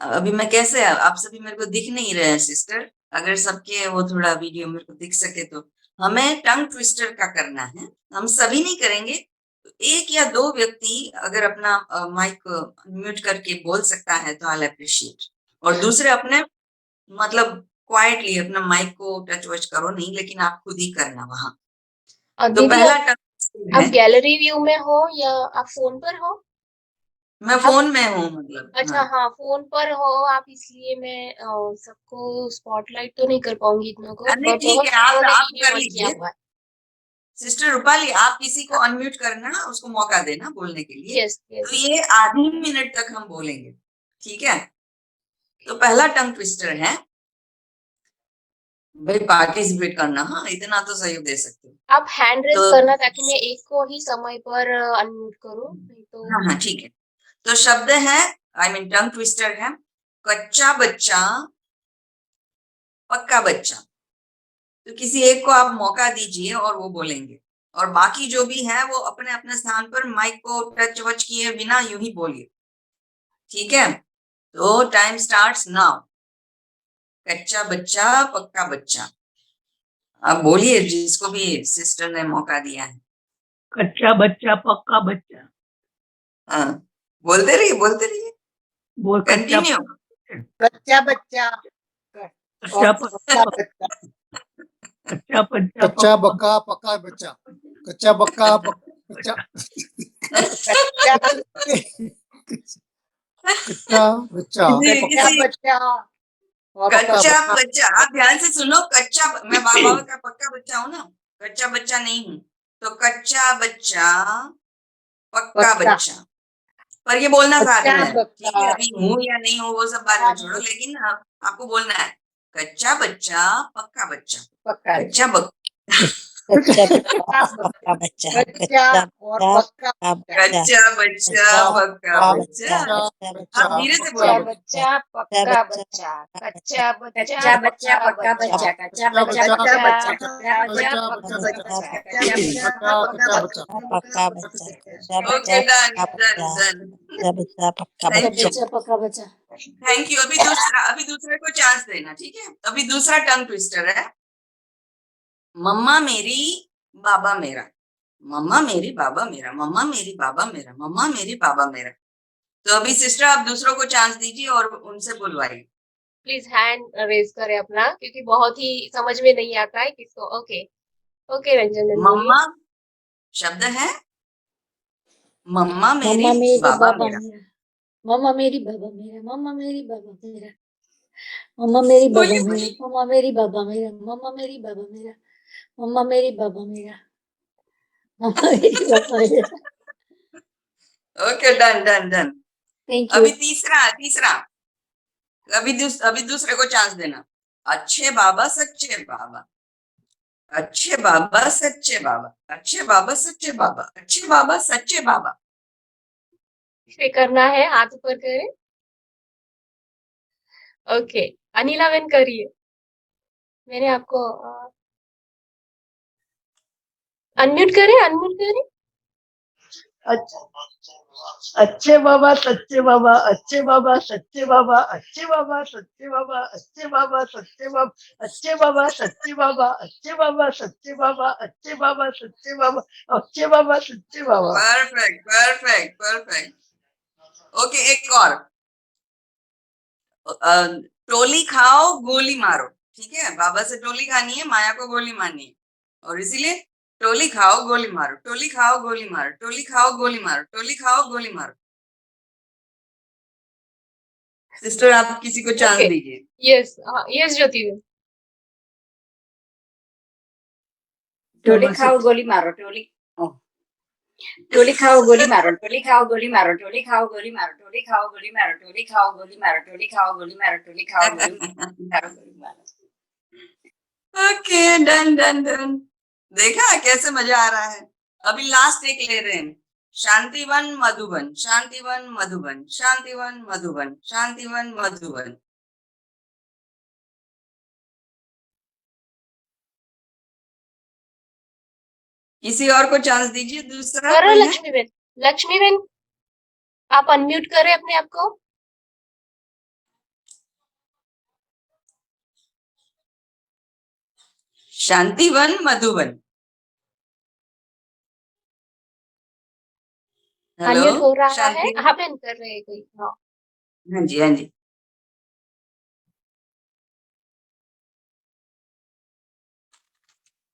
अभी मैं कैसे, आप सभी मेरे को दिख नहीं रहे हैं सिस्टर, अगर सबके वो थोड़ा वीडियो मेरे को दिख सके तो। हमें टंग ट्विस्टर का करना है, हम सभी नहीं करेंगे, एक या दो व्यक्ति अगर अपना माइक म्यूट करके बोल सकता है तो आई अप्रिशिएट। और दूसरे अपने मतलब क्वाइटली अपना माइक को टच वच करो नहीं, लेकिन आप खुद ही करना वहां। तो दीदी पहला आप टंग आप है, गैलरी व्यू में हो या आप फोन पर हो? मैं आप फोन में हूँ मतलब, अच्छा, हाँ। हाँ फोन पर हो आप, इसलिए मैं सबको स्पॉटलाइट तो नहीं कर पाऊंगी इतना को, नहीं बट ठीक बहुत है, से लोगों ने आप वीडियो कर ऑन किया लीजिए। हुआ है। सिस्टर रूपाली, आप किसी को अनम्यूट करना, उसको मौका देना बोलने के लिए। यस तो यस। ये आधी मिनट तक हम बोलेंगे, ठीक है। तो पहला टंग ट्विस्टर है, भाई पार्टिसिपेट करना, हाँ इतना तो सहयोग दे सकते हो। आप हैंड रेस तो करना ताकि मैं एक को ही समय पर अनम्यूट करूं, नहीं तो। हाँ हाँ ठीक है। तो शब्द है, आई मीन टंग ट्विस्टर है, कच्चा बच्चा, पक्का बच्चा। तो किसी एक को आप मौका दीजिए और वो बोलेंगे, और बाकी जो भी है वो अपने अपने स्थान पर माइक को टच वच किए बिना यूं ही बोलिए, ठीक है? तो टाइम स्टार्ट्स नाउ। कच्चा बच्चा, पक्का बच्चा। आप बोलिए जिसको भी सिस्टर ने मौका दिया है। कच्चा बच्चा पक्का बच्चा। हाँ, बोलते रहिए, बोलते रहिए। बोल कच्चा कंटिन्यू। कच्चा बच्चा कच्चा पक्का बच्चा कच्चा बच्चा कच्चा बक्का पक्का बच्चा। कच्चा बक्का बच्चा। कच्चा कच्चा बच्चा जी, कच्चा किसी बच्चा और पक्का कच्चा बच्चा। बच्चा, आप ध्यान से सुनो। कच्चा, मैं बाबा का पक्का बच्चा हूँ ना, कच्चा बच्चा नहीं हूँ। तो कच्चा बच्चा, पक्का बच्चा। बच्चा। पर ये बोलना साथ कच्चा में है, ठीक है? बच्चा। अभी हूँ या नहीं हूँ वो सब बाद में छोड़ो, लेकिन आपको बोलना है कच्चा बच्चा, पक्का बच्चा। पक्का कच्चा कच्चा बच्चा पक्का बच्चा। कच्चा और पक्का कच्चा बच्चा, पक्का बच्चा। आप धीरे से कच्चा बोलिए। बच्चा पक्का बच्चा। कच्चा बच्चा बच्चा पक्का बच्चा। कच्चा बच्चा बच्चा पक्का बच्चा। पक्का बच्चा। Okay, done done done. बच्चा पक्का थैंक यू, बच्चा। पक्का बच्चा। Thank you. अभी दूसरे को चांस देना, ठीक है? अभी दूसरा टंग ट्विस्टर है। मम्मा मेरी, बाबा मेरा। मम्मा मेरी, बाबा मेरा। मम्मा मेरी, बाबा मेरा। मम्मा मेरी, बाबा मेरा। तो अभी सिस्टर आप दूसरों को चांस दीजिए और उनसे बुलवाइए। प्लीज हैंड रेज करें अपना, क्योंकि बहुत ही समझ में नहीं आता है किसको। ओके ओके रंजन दीदी, मम्मा शब्द है, मम्मा मेरी, बाबा मेरा। मम्मा मेरी बाबा मेरा, मम्मा मेरी बाबा मेरा, मम्मा मेरी बाबा बोलिए, मेरा, बोलिए। मम्मा मेरी बाबा मेरा, मम्मा मेरी बाबा मेरा, मम्मा मेरी बाबा मेरा, मम्मा मेरी बाबा मेरा। Okay, done done done. Thank you. अभी तीसरा तीसरा। अभी दूसरे को चांस देना। अच्छे बाबा, सच्चे बाबा। अच्छे बाबा, सच्चे बाबा। अच्छे बाबा, सच्चे बाबा। अच्छे बाबा, सच्चे बाबा। इसे करना है, हाथ ऊपर करें। ओके, अनिला बेन करिए। मैंने आपको अनम्यूट करें, अनम्यूट करें। अच्छे बाबा सच्चे बाबा, अच्छे बाबा सच्चे बाबा, अच्छे बाबा सच्चे बाबा, अच्छे बाबा सच्चे बाबा, अच्छे बाबा सच्चे बाबा, अच्छे बाबा सच्चे बाबा, अच्छे बाबा सच्चे बाबा, अच्छे बाबा सच्चे बाबा। Perfect perfect perfect. ओके, एक और। टोली खाओ, गोली मारो। ठीक है, बाबा से टोली खानी है, माया को गोली मारनी है, और इसीलिए टोली खाओ, गोली मारो। टोली खाओ, गोली मारो। टोली खाओ, गोली मारो। टोली खाओ, गोली मारो। सिस्टर आप किसी को चांस ओके, दीजिए। यस यस ज्योति बेन। टोली खाओ गोली मारो। टोली टोली खाओ गोली मारो। टोली खाओ गोली मारो। टोली खाओ गोली मारो। टोली खाओ गोली मारो। टोली खाओ गोली मारो। टोली खाओ गोली मारो। टोली खाओ गोली मारो। Okay, done done done. देखा कैसे मजा आ रहा है? अभी लास्ट एक ले रहे हैं। शांतिवन मधुबन, शांतिवन मधुबन, शांतिवन मधुबन, शांतिवन मधुबन। किसी और को चांस दीजिए, दूसरा करो कोई है? लक्ष्मी बेन। लक्ष्मी बेन, आप अनम्यूट करें अपने आप को। शांतिवन मधुबन। हेलो, अनम्यूट हो रहा है। शांति। हाँ बेन, कर रहे हैं कोई। हाँ, हाँ जी, हाँ जी।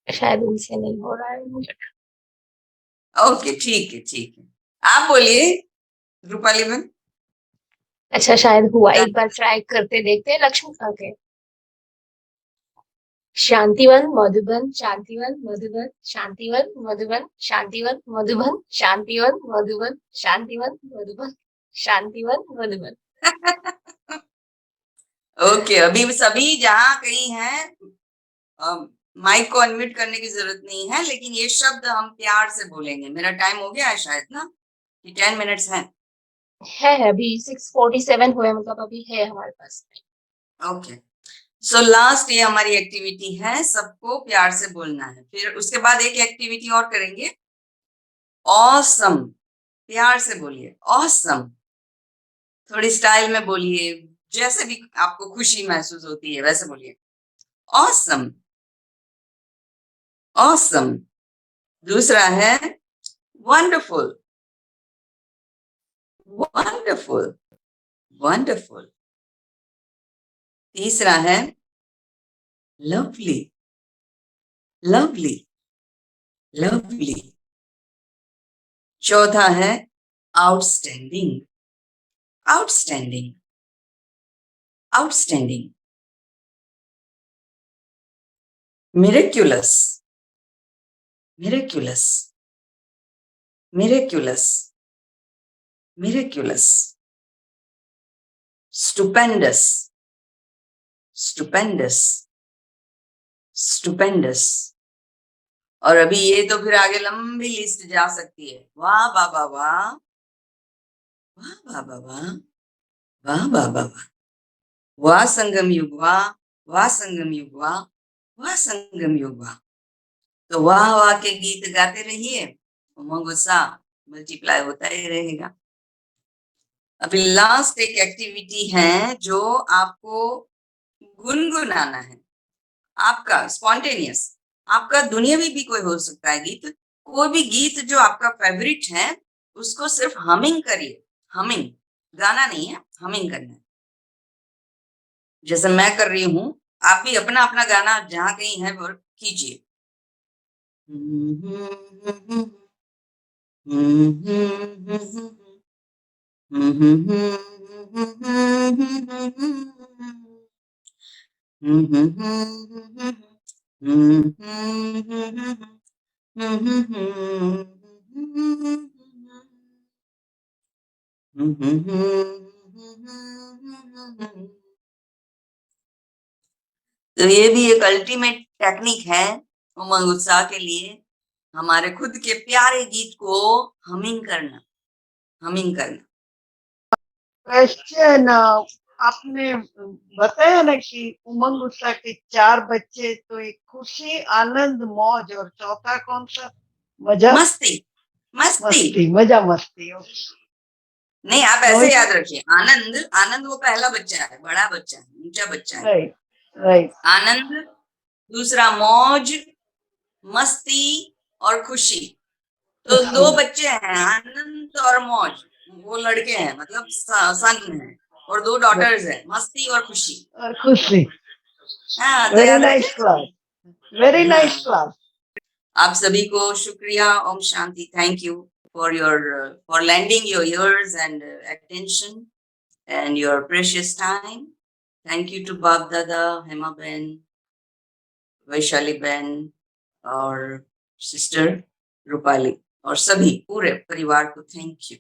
शायद उनसे नहीं हो रहा है मुझे। ओके, ठीक है, ठीक है। आप बोलिए रूपाली बहन। अच्छा, शायद हुआ। एक बार ट्राई करते देखते हैं। लक्ष्मी, ओके। शांतिवन मधुबन, शांतिवन मधुबन, शांतिवन मधुबन, शांतिवन मधुबन, शांतिवन मधुबन, शांतिवन मधुबन, शांतिवन मधुबन। ओके, अभी सभी जहाँ कहीं हैं, माइक को अनम्यूट करने की जरूरत नहीं है, लेकिन ये शब्द हम प्यार से बोलेंगे। मेरा टाइम हो गया है शायद ना, कि 10 मिनट्स हैं। है अभी 6:47 हुए, मतलब अभी है हमारे पास। ओके, सो लास्ट ये हमारी एक्टिविटी है, सबको प्यार से बोलना है। फिर उसके बाद एक एक्टिविटी और करेंगे, ऑसम। प्यार से बोलिए ऑसम, थोड़ी स्टाइल में बोलिए, जैसे भी आपको खुशी महसूस होती है वैसे बोलिए ऑसम, ऑसम। दूसरा है वंडरफुल, वंडरफुल, वंडरफुल। तीसरा है लवली, लवली, लवली। चौथा है outstanding, outstanding, outstanding. Miraculous, miraculous, miraculous, miraculous. Stupendous, stupendous, stupendous. और अभी ये तो फिर आगे लंबी लिस्ट जा सकती है। वाह बाबा वाह, वाह बाबा वाह, वाह बाबा वाह, वाह संगम युग वाह, वाह संगम युग वाह, वाह संगम युग वाह। तो वाह वाह के गीत गाते रहिए, उमंग उत्साह मल्टीप्लाई होता ही रहेगा। अभी लास्ट एक एक्टिविटी है जो आपको गुनगुनाना है, आपका स्पॉन्टेनियस, आपका दुनियावी भी कोई हो सकता है गीत, कोई भी गीत जो आपका फेवरेट है उसको सिर्फ हमिंग करिए, हमिंग, गाना नहीं है, हमिंग करना है। जैसे मैं कर रही हूँ, आप भी अपना अपना गाना जहां कहीं है वो कीजिए। तो ये भी एक अल्टीमेट टेक्निक है उमंग उत्साह के लिए, हमारे खुद के प्यारे गीत को हमिंग करना, हमिंग करना। क्वेश्चन आपने बताया ना कि उमंग उत्साह के 4 बच्चे, तो एक खुशी, आनंद, मौज, और चौथा कौन सा? मजा, मस्ती, मस्ती। मस्ती, मजा, मस्ती। नहीं, आप ऐसे याद रखिए, आनंद, आनंद वो पहला बच्चा है, बड़ा बच्चा है, ऊंचा बच्चा है। Right, right. आनंद, दूसरा मौज, मस्ती और खुशी। तो दो बच्चे हैं, आनंद और मौज, वो लड़के हैं, मतलब सन है, और 2 डॉटर्स हैं, मस्ती और खुशी। और खुशी। हाँ, तो वेरी याद नाइस रखें। क्लास, वेरी नाइस हाँ, क्लास। आप सभी को शुक्रिया, ओम शांति, thank you for your for lending your ears and attention and your precious time. Thank you to Bab Dada, Hema Ben, Vaishali Ben और सिस्टर रूपाली और सभी पूरे परिवार को थैंक यू।